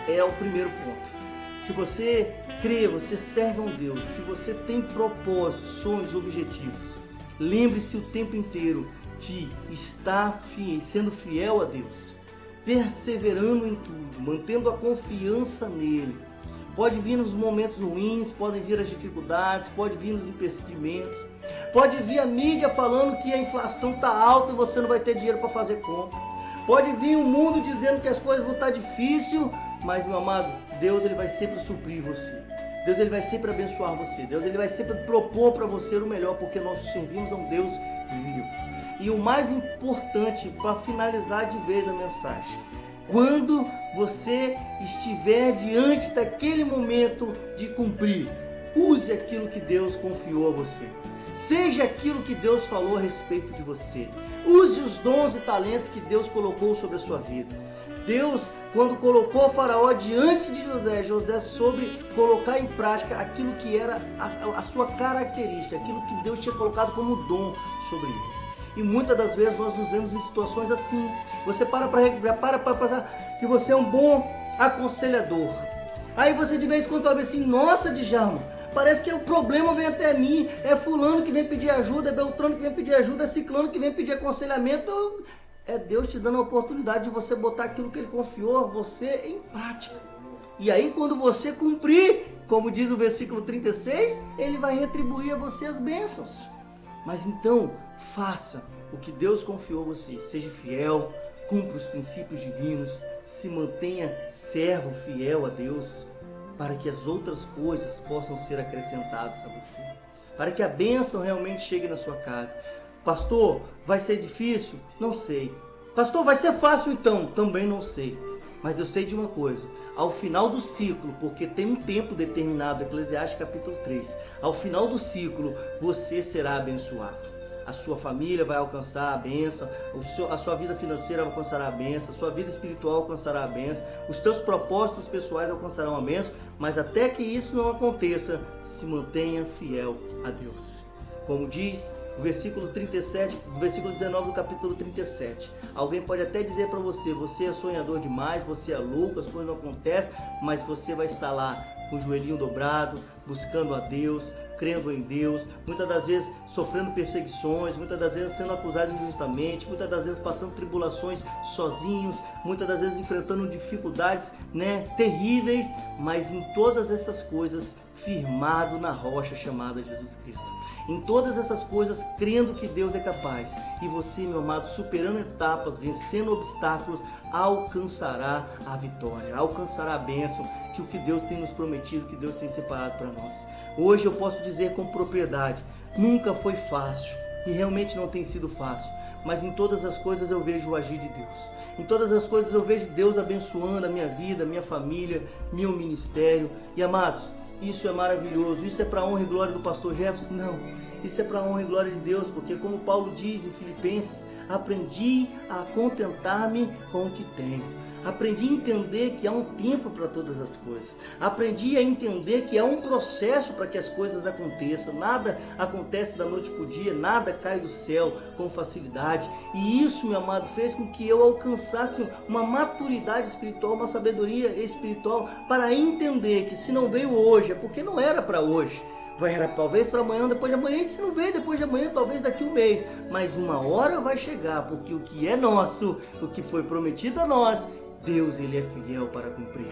G: é o primeiro ponto. Se você crê, você serve a um Deus, se você tem propósitos, sonhos, objetivos, lembre-se o tempo inteiro de estar sendo fiel a Deus, perseverando em tudo, mantendo a confiança nele. Pode vir nos momentos ruins, podem vir as dificuldades, pode vir os impedimentos, pode vir a mídia falando que a inflação está alta e você não vai ter dinheiro para fazer compra, pode vir o mundo dizendo que as coisas vão estar difíceis, mas meu amado, Deus ele vai sempre suprir você. Deus ele vai sempre abençoar você. Deus ele vai sempre propor para você o melhor, porque nós servimos a um Deus vivo. E o mais importante, para finalizar de vez a mensagem, quando você estiver diante daquele momento de cumprir, use aquilo que Deus confiou a você. Seja aquilo que Deus falou a respeito de você. Use os dons e talentos que Deus colocou sobre a sua vida. Deus, quando colocou o Faraó diante de José soube colocar em prática aquilo que era a sua característica, aquilo que Deus tinha colocado como dom sobre ele. E muitas das vezes nós nos vemos em situações assim. Você para pensar que você é um bom aconselhador. Aí você de vez em quando fala assim, nossa, Djalma, parece que o problema vem até mim, é fulano que vem pedir ajuda, é Beltrano que vem pedir ajuda, é ciclano que vem pedir aconselhamento. É Deus te dando a oportunidade de você botar aquilo que Ele confiou a você em prática. E aí quando você cumprir, como diz o versículo 36, Ele vai retribuir a você as bênçãos. Mas então, faça o que Deus confiou a você, seja fiel, cumpra os princípios divinos, se mantenha servo fiel a Deus, para que as outras coisas possam ser acrescentadas a você, para que a bênção realmente chegue na sua casa. Pastor, vai ser difícil? Não sei. Pastor, vai ser fácil então? Também não sei. Mas eu sei de uma coisa, ao final do ciclo, porque tem um tempo determinado, Eclesiastes capítulo 3, ao final do ciclo você será abençoado. A sua família vai alcançar a bênção, a sua vida financeira alcançará a bênção, a sua vida espiritual alcançará a bênção, os teus propósitos pessoais alcançarão a bênção, mas até que isso não aconteça, se mantenha fiel a Deus. Como diz o versículo 37, do versículo 19 do capítulo 37. Alguém pode até dizer para você, você é sonhador demais, você é louco, as coisas não acontecem, mas você vai estar lá com o joelhinho dobrado, buscando a Deus, crendo em Deus, muitas das vezes sofrendo perseguições, muitas das vezes sendo acusado injustamente, muitas das vezes passando tribulações sozinhos, muitas das vezes enfrentando dificuldades, terríveis, mas em todas essas coisas firmado na rocha chamada Jesus Cristo. Em todas essas coisas, crendo que Deus é capaz. E você, meu amado, superando etapas, vencendo obstáculos, alcançará a vitória, alcançará a bênção, que o que Deus tem nos prometido, que Deus tem separado para nós. Hoje eu posso dizer com propriedade, nunca foi fácil, e realmente não tem sido fácil, mas em todas as coisas eu vejo o agir de Deus. Em todas as coisas eu vejo Deus abençoando a minha vida, a minha família, meu ministério. E amados, isso é maravilhoso. Isso é para a honra e glória do pastor Jefferson? Não, isso é para a honra e glória de Deus, porque como Paulo diz em Filipenses, aprendi a contentar-me com o que tenho. Aprendi a entender que há um tempo para todas as coisas. Aprendi a entender que há um processo para que as coisas aconteçam. Nada acontece da noite para o dia, nada cai do céu com facilidade. E isso, meu amado, fez com que eu alcançasse uma maturidade espiritual, uma sabedoria espiritual, para entender que se não veio hoje, é porque não era para hoje. Era talvez para amanhã, depois de amanhã, e se não veio depois de amanhã, talvez daqui um mês. Mas uma hora vai chegar, porque o que é nosso, o que foi prometido a nós, Deus, Ele é fiel para cumprir.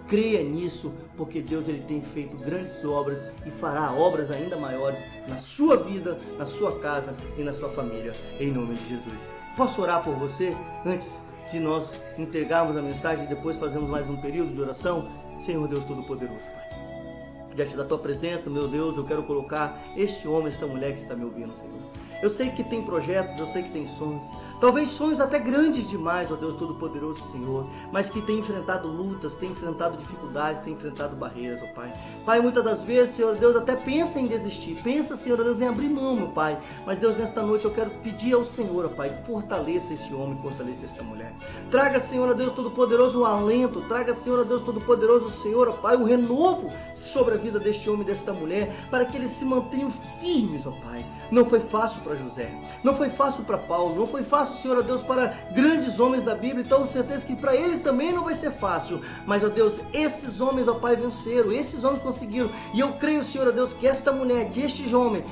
G: Creia nisso, porque Deus, Ele tem feito grandes obras e fará obras ainda maiores na sua vida, na sua casa e na sua família, em nome de Jesus. Posso orar por você antes de nós entregarmos a mensagem e depois fazermos mais um período de oração? Senhor Deus Todo-Poderoso, Pai, diante da Tua presença, meu Deus, eu quero colocar este homem, esta mulher que está me ouvindo, Senhor. Eu sei que tem projetos, eu sei que tem sonhos, talvez sonhos até grandes demais, ó Deus Todo-Poderoso, Senhor, mas que tem enfrentado lutas, tem enfrentado dificuldades, tem enfrentado barreiras, ó Pai. Pai, muitas das vezes, Senhor Deus, até pensa em desistir, pensa, Senhor Deus, em abrir mão, meu Pai, mas Deus, nesta noite eu quero pedir ao Senhor, ó Pai, que fortaleça este homem, fortaleça esta mulher. Traga, Senhor Deus Todo-Poderoso, o alento, traga, Senhor Deus Todo-Poderoso, Senhor, ó Pai, o renovo sobre a vida deste homem e desta mulher, para que eles se mantenham firmes, ó Pai. Não foi fácil para José, não foi fácil para Paulo, não foi fácil, Senhor, ó Deus, para grandes homens da Bíblia, então tenho certeza que para eles também não vai ser fácil, mas, ó Deus, esses homens, ó Pai, venceram, esses homens conseguiram, e eu creio, Senhor, ó Deus, que esta mulher, que este jovem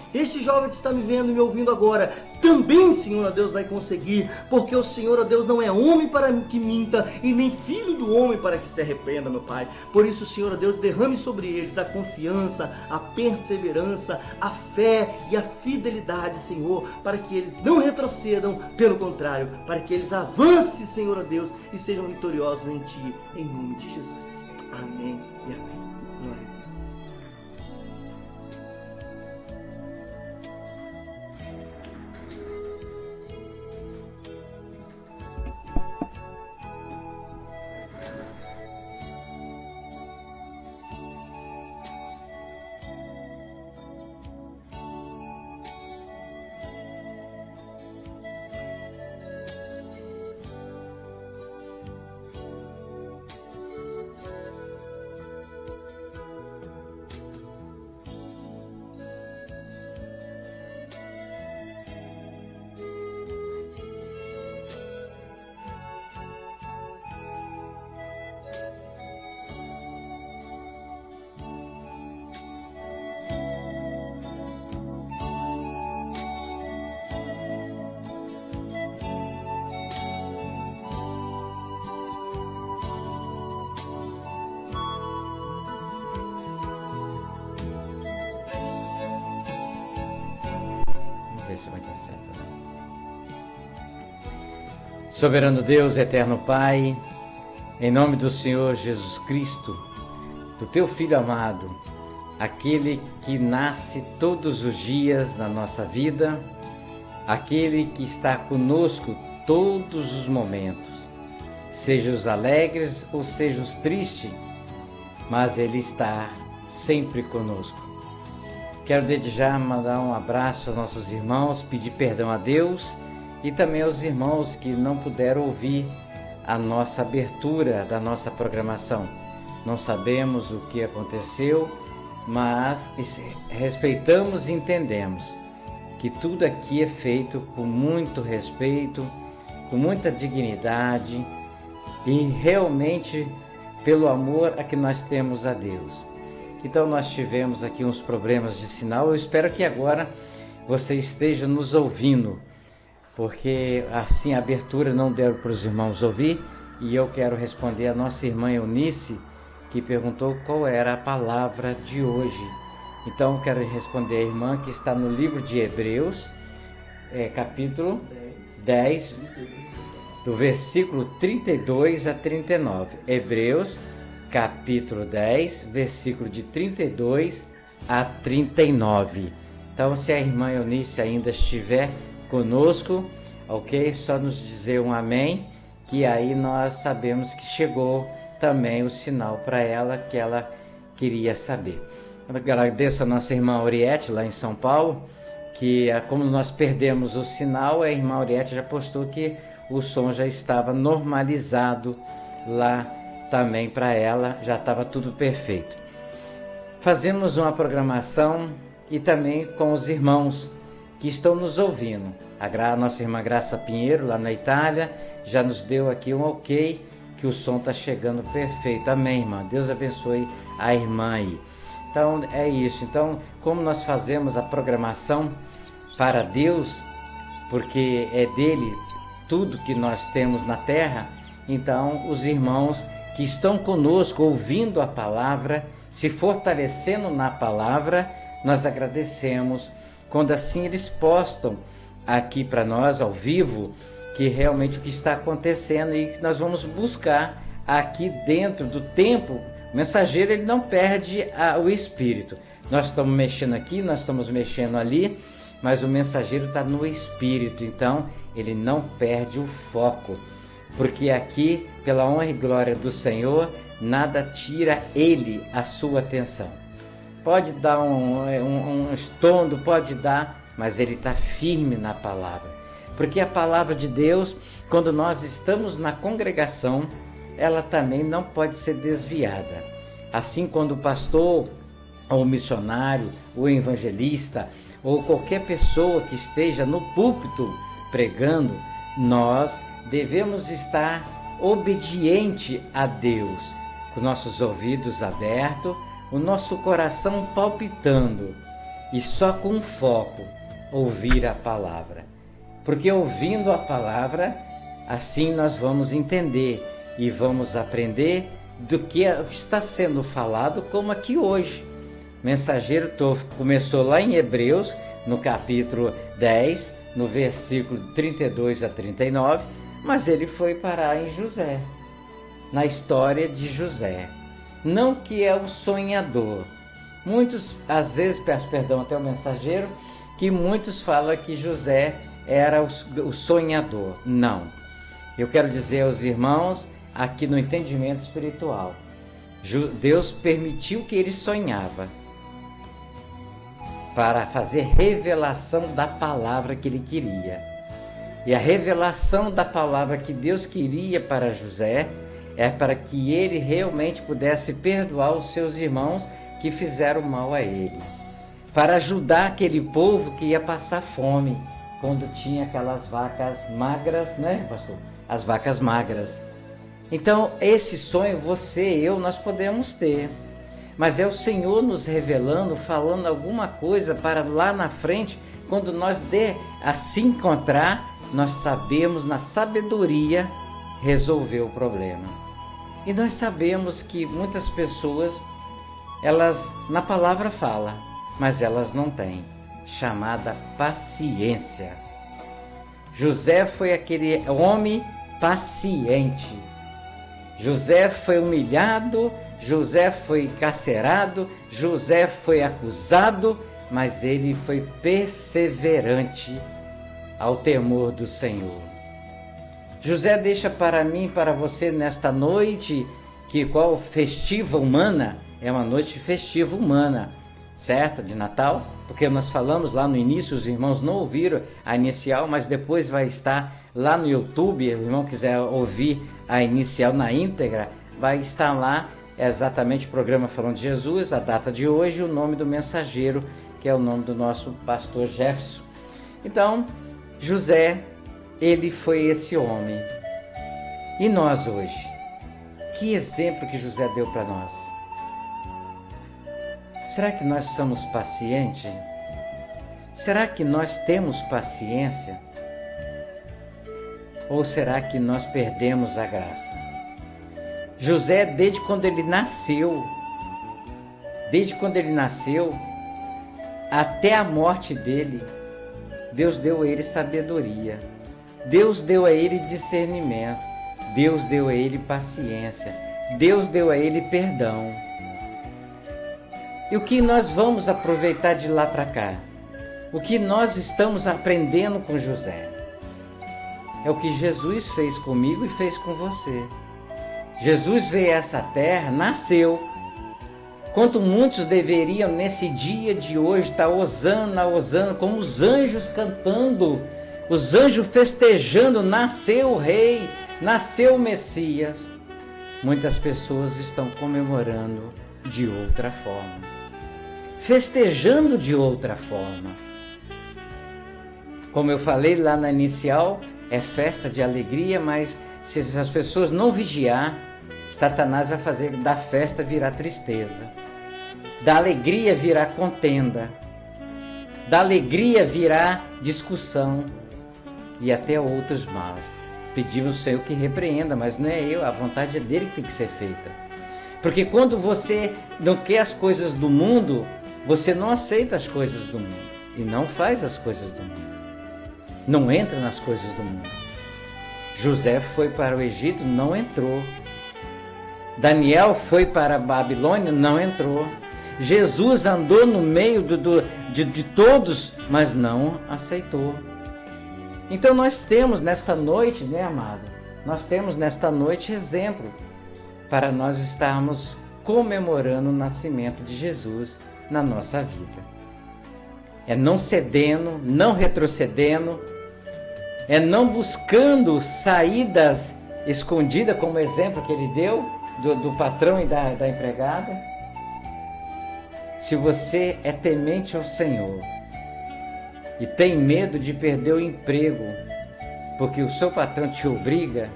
G: que está me vendo e me ouvindo agora, também, Senhor, ó Deus, vai conseguir, porque o Senhor, ó Deus, não é homem para que minta, e nem filho do homem para que se arrependa, meu Pai. Por isso, Senhor, ó Deus, derrame sobre eles a confiança, a perseverança, a fé e a fidelidade, Senhor, para que eles não retrocedam, pelo contrário, para que eles avancem, Senhor, ó Deus, e sejam vitoriosos em Ti, em nome de Jesus. Amém e amém. Glória a Deus.
F: se vai dar certo. Soberano Deus, eterno Pai, em nome do Senhor Jesus Cristo, do Teu Filho amado, aquele que nasce todos os dias na nossa vida, aquele que está conosco todos os momentos, seja os alegres ou seja os tristes, mas Ele está sempre conosco. Quero desde já mandar um abraço aos nossos irmãos, pedir perdão a Deus e também aos irmãos que não puderam ouvir a nossa abertura da nossa programação. Não sabemos o que aconteceu, mas respeitamos e entendemos que tudo aqui é feito com muito respeito, com muita dignidade e realmente pelo amor a que nós temos a Deus. Então nós tivemos aqui uns problemas de sinal. Eu espero que agora você esteja nos ouvindo, porque assim a abertura não deu para os irmãos ouvir, e eu quero responder a nossa irmã Eunice, que perguntou qual era a palavra de hoje. Então eu quero responder a irmã que está no livro de Hebreus, capítulo 10, do versículo 32 a 39. Hebreus, capítulo 10, versículo de 32 a 39. Então, se a irmã Eunice ainda estiver conosco, ok? Só nos dizer um amém, que aí nós sabemos que chegou também o sinal para ela, que ela queria saber. Eu agradeço a nossa irmã Auriete, lá em São Paulo, que como nós perdemos o sinal, a irmã Auriete já postou que o som já estava normalizado lá também para ela, já estava tudo perfeito. Fazemos uma programação e também com os irmãos que estão nos ouvindo. A nossa irmã Graça Pinheiro, lá na Itália, já nos deu aqui um ok, que o som está chegando perfeito. Amém, irmã. Deus abençoe a irmã aí. Então, é isso. Então, como nós fazemos a programação para Deus, porque é dele tudo que nós temos na terra, então os irmãos que estão conosco ouvindo a palavra, se fortalecendo na palavra, nós agradecemos quando assim eles postam aqui para nós ao vivo que realmente o que está acontecendo, e que nós vamos buscar aqui dentro do tempo. O mensageiro, ele não perde o espírito. Nós estamos mexendo aqui, nós estamos mexendo ali, mas o mensageiro está no espírito, então ele não perde o foco, porque aqui, pela honra e glória do Senhor, nada tira ele a sua atenção. Pode dar um estondo, pode dar, mas ele está firme na palavra, porque a palavra de Deus, quando nós estamos na congregação, ela também não pode ser desviada. Assim, quando o pastor, ou o missionário, ou o evangelista, ou qualquer pessoa que esteja no púlpito pregando, nós devemos estar obediente a Deus, com nossos ouvidos abertos, o nosso coração palpitando, e só com foco ouvir a palavra. Porque ouvindo a palavra, assim nós vamos entender e vamos aprender do que está sendo falado, como aqui hoje. O mensageiro começou lá em Hebreus, no capítulo 10, no versículo 32 a 39, mas ele foi parar em José, na história de José. Não que é o sonhador. Muitos, às vezes, peço perdão até o mensageiro, que muitos falam que José era o sonhador. Não. Eu quero dizer aos irmãos, aqui no entendimento espiritual, Deus permitiu que ele sonhava para fazer revelação da palavra que ele queria. E a revelação da palavra que Deus queria para José é para que ele realmente pudesse perdoar os seus irmãos que fizeram mal a ele, para ajudar aquele povo que ia passar fome quando tinha aquelas vacas magras, né, pastor? As vacas magras. Então, esse sonho, você e eu, nós podemos ter, mas é o Senhor nos revelando, falando alguma coisa para lá na frente, quando nós assim encontrar, nós sabemos na sabedoria resolver o problema. E nós sabemos que muitas pessoas, elas na palavra falam, mas elas não têm. chamada paciência. José foi aquele homem paciente. José foi humilhado, José foi encarcerado, José foi acusado, mas ele foi perseverante ao temor do Senhor. José deixa para mim, para você, nesta noite, que qual festiva humana, é uma noite festiva humana, certo? De Natal, porque nós falamos lá no início, os irmãos não ouviram a inicial, mas depois vai estar lá no YouTube, se o irmão quiser ouvir a inicial na íntegra, vai estar lá exatamente o programa falando de Jesus, a data de hoje, o nome do mensageiro, que é o nome do nosso pastor Jefferson. Então, José, ele foi esse homem. E nós hoje? Que exemplo que José deu para nós? Será que nós somos pacientes? Será que nós temos paciência? Ou será que nós perdemos a graça? José, desde quando ele nasceu até a morte dele, Deus deu a ele sabedoria, Deus deu a ele discernimento, Deus deu a ele paciência, Deus deu a ele perdão. E o que nós vamos aproveitar de lá para cá? O que nós estamos aprendendo com José? É o que Jesus fez comigo e fez com você. Jesus veio a essa terra, nasceu. Quanto muitos deveriam nesse dia de hoje estar hosana, hosana, como os anjos cantando, os anjos festejando, nasceu o rei, nasceu o Messias. Muitas pessoas estão comemorando de outra forma, festejando de outra forma. Como eu falei lá na inicial, é festa de alegria, mas se as pessoas não vigiar, Satanás vai fazer da festa virar tristeza, da alegria virar contenda, da alegria virar discussão e até outros maus. Pedimos ao Senhor que repreenda, mas não é eu, a vontade é dele que tem que ser feita. Porque quando você não quer as coisas do mundo, você não aceita as coisas do mundo e não faz as coisas do mundo. Não entra nas coisas do mundo. José foi para o Egito, não entrou. Daniel foi para a Babilônia, não entrou. Jesus andou no meio de todos, mas não aceitou. Então nós temos nesta noite, né, amado? Nós temos nesta noite exemplo para nós estarmos comemorando o nascimento de Jesus na nossa vida. É não cedendo, não retrocedendo, é não buscando saídas escondidas, como o exemplo que ele deu do patrão e da empregada. Se você é temente ao Senhor e tem medo de perder o emprego, porque o seu patrão te obriga,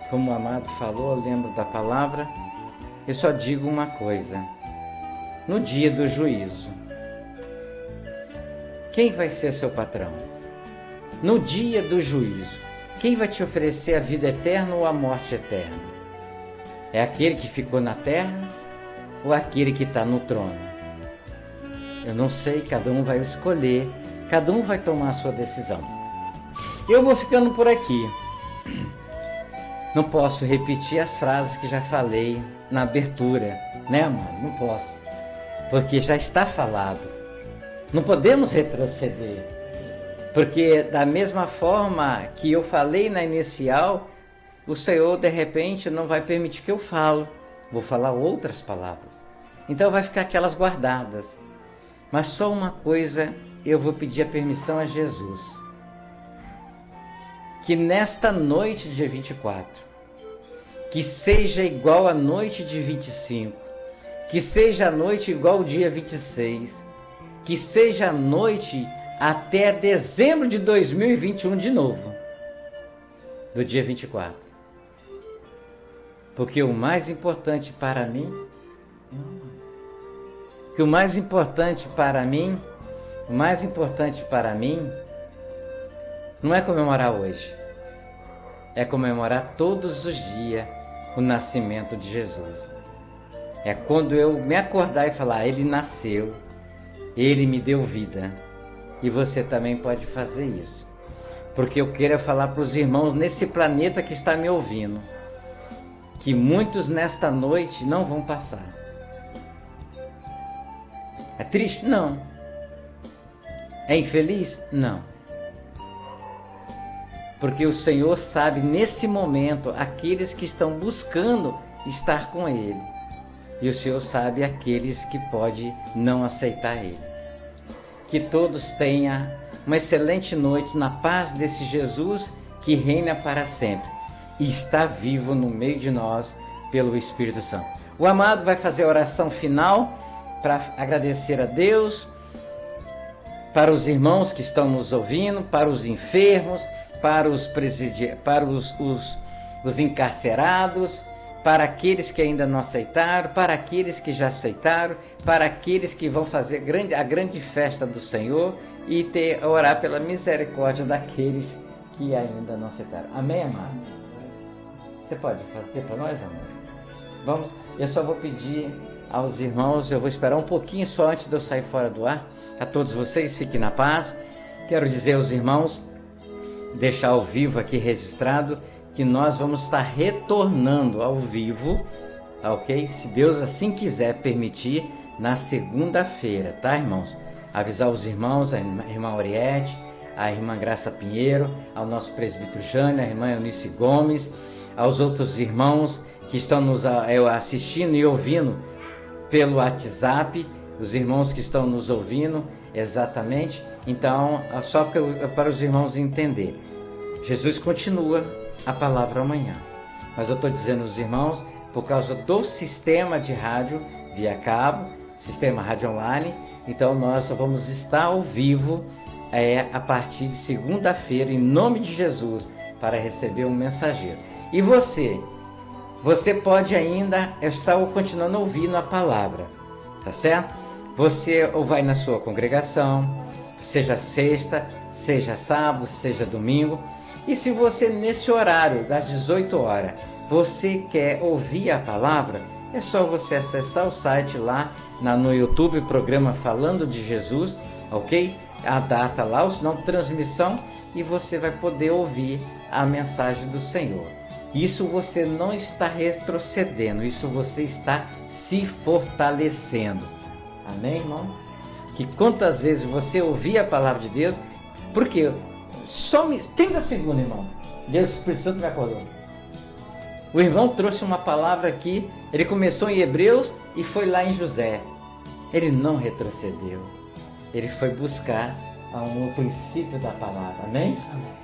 F: como o amado falou, eu lembro da palavra, eu só digo uma coisa: no dia do juízo, quem vai ser seu patrão? No dia do juízo, quem vai te oferecer a vida eterna ou a morte eterna? É aquele que ficou na terra ou aquele que está no trono? Eu não sei, cada um vai escolher, cada um vai tomar a sua decisão. Eu vou ficando por aqui. Não posso repetir as frases que já falei na abertura, né, amor? Não posso, porque já está falado. Não podemos retroceder, porque da mesma forma que eu falei na inicial, o Senhor de repente não vai permitir que eu falo. Vou falar outras palavras. Então vai ficar aquelas guardadas. Mas só uma coisa eu vou pedir a permissão a Jesus. Que nesta noite de dia 24, que seja igual à noite de 25, que seja a noite igual ao dia 26, que seja a noite até dezembro de 2021 de novo, do dia 24. Porque o mais importante para mim, o mais importante para mim não é comemorar hoje, é comemorar todos os dias o nascimento de Jesus. É quando eu me acordar e falar: Ele nasceu, Ele me deu vida, E você também pode fazer isso. Porque eu quero falar para os irmãos nesse planeta que está me ouvindo, que muitos nesta noite não vão passar. É triste? Não. É infeliz? Não. Porque o Senhor sabe nesse momento aqueles que estão buscando estar com Ele. E o Senhor sabe aqueles que podem não aceitar Ele. Que todos tenham uma excelente noite na paz desse Jesus que reina para sempre e está vivo no meio de nós pelo Espírito Santo. O amado vai fazer a oração final para agradecer a Deus, para os irmãos que estão nos ouvindo, para os enfermos, para os encarcerados, para aqueles que ainda não aceitaram, para aqueles que já aceitaram, para aqueles que vão fazer a grande festa do Senhor e orar pela misericórdia daqueles que ainda não aceitaram. Amém, amado? Você pode fazer para nós, amor? Vamos, eu só vou pedir aos irmãos, eu vou esperar um pouquinho só antes de eu sair fora do ar. A todos vocês, fiquem na paz. Quero dizer aos irmãos, deixar ao vivo aqui registrado, que nós vamos estar retornando ao vivo, ok? Se Deus assim quiser permitir, na segunda-feira, tá, irmãos? Avisar os irmãos, a irmã Oriete, a irmã Graça Pinheiro, ao nosso presbítero Jânio, a irmã Eunice Gomes, aos outros irmãos que estão nos assistindo e ouvindo pelo WhatsApp, os irmãos que estão nos ouvindo, exatamente. Então, só para os irmãos entenderem, Jesus continua a palavra amanhã. Mas eu estou dizendo aos irmãos, por causa do sistema de rádio via cabo, sistema rádio online, então nós vamos estar ao vivo a partir de segunda-feira, em nome de Jesus, para receber um mensageiro. E você pode ainda estar continuando ouvindo a palavra, tá certo? Você ou vai na sua congregação, seja sexta, seja sábado, seja domingo. E se você nesse horário das 18 horas, você quer ouvir a palavra, é só você acessar o site lá no YouTube, programa Falando de Jesus, ok? A data lá, ou se não, transmissão, e você vai poder ouvir a mensagem do Senhor. Isso você não está retrocedendo, isso você está se fortalecendo. Amém, irmão? Que quantas vezes você ouvir a palavra de Deus, porque só 30 segundos, irmão, Deus, o Espírito Santo me acordou. O irmão trouxe uma palavra aqui, ele começou em Hebreus e foi lá em José. Ele não retrocedeu, ele foi buscar o princípio da palavra, amém?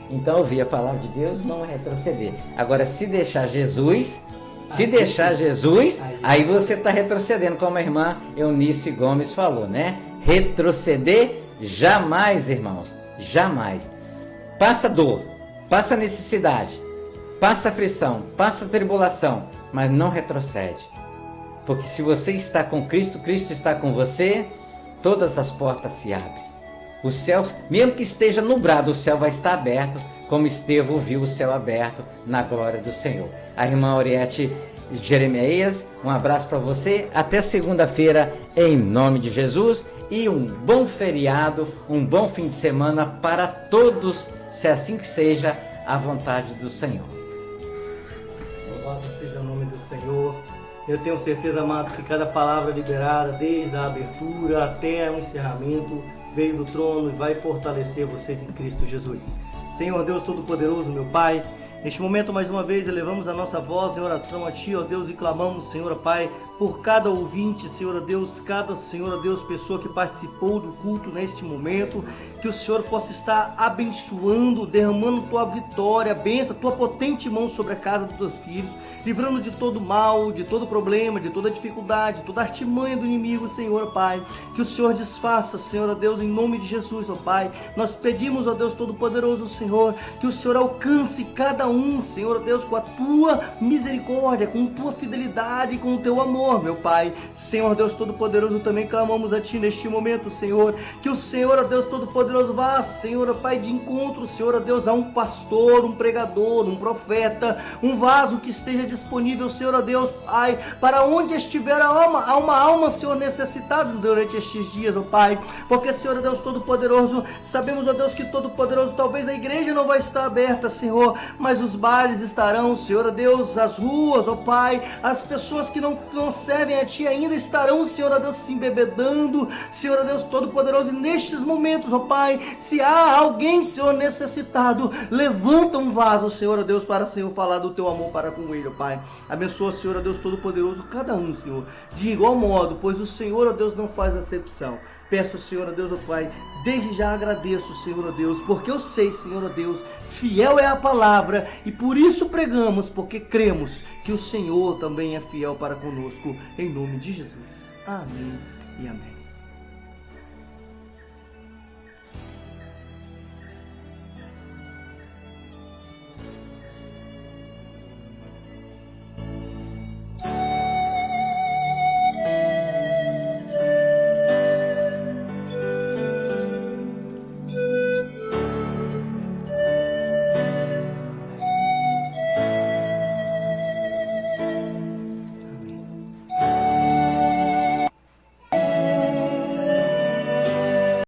F: Então ouvir a palavra de Deus não é retroceder. Agora, se deixar Jesus, aí você está retrocedendo, como a irmã Eunice Gomes falou, né? Retroceder jamais, irmãos, jamais. Passa dor, passa necessidade, passa aflição, passa tribulação, mas não retrocede. Porque se você está com Cristo, Cristo está com você, todas as portas se abrem. O céu, mesmo que esteja nublado, o céu vai estar aberto, como Estevão viu o céu aberto na glória do Senhor. A irmã Oriete Jeremias, um abraço para você, até segunda-feira, em nome de Jesus, e um bom feriado, um bom fim de semana para todos, se assim que seja a vontade do Senhor.
G: Louvado seja o nome do Senhor. Eu tenho certeza, amado, que cada palavra liberada, desde a abertura até o encerramento, veio do trono e vai fortalecer vocês em Cristo Jesus. Senhor Deus Todo-Poderoso, meu Pai, neste momento, mais uma vez, elevamos a nossa voz em oração a Ti, ó Deus, e clamamos, Senhor Pai, por cada ouvinte, Senhor Deus, cada, Senhor Deus, pessoa que participou do culto neste momento, que o Senhor possa estar abençoando, derramando Tua vitória, bênção, Tua potente mão sobre a casa dos Teus filhos, livrando de todo mal, de todo problema, de toda dificuldade, toda artimanha do inimigo, Senhor Pai, que o Senhor desfaça, Senhor Deus, em nome de Jesus, ó Pai, nós pedimos, ó Deus Todo-Poderoso, Senhor, que o Senhor alcance cada um, Senhor Deus, com a tua misericórdia, com a tua fidelidade, com o teu amor, meu Pai. Senhor Deus Todo-Poderoso, também clamamos a Ti neste momento, Senhor, que o Senhor Deus Todo-Poderoso vá, Senhor Pai, de encontro, Senhor Deus, a um pastor, um pregador, um profeta, um vaso que esteja disponível, Senhor Deus, Pai, para onde estiver uma alma, Senhor, necessitada durante estes dias, ó Pai, porque, Senhor Deus Todo-Poderoso, sabemos, ó Deus, que Todo-Poderoso, talvez a igreja não vai estar aberta, Senhor, mas os bares estarão, Senhor Deus, as ruas, ó Pai, as pessoas que não servem a Ti ainda estarão, Senhor Deus, se embebedando, Senhor Deus Todo-Poderoso, e nestes momentos, ó Pai, se há alguém, Senhor, necessitado, levanta um vaso, Senhor Deus, para, Senhor, falar do Teu amor para com ele, ó Pai. Abençoa, Senhor Deus Todo-Poderoso, cada um, Senhor, de igual modo, pois o Senhor, ó Deus, não faz acepção. Peço, Senhor, ó Deus, ó Pai, desde já agradeço, Senhor, ó Deus, porque eu sei, Senhor, ó Deus, fiel é a palavra e por isso pregamos, porque cremos que o Senhor também é fiel para conosco, em nome de Jesus. Amém e amém.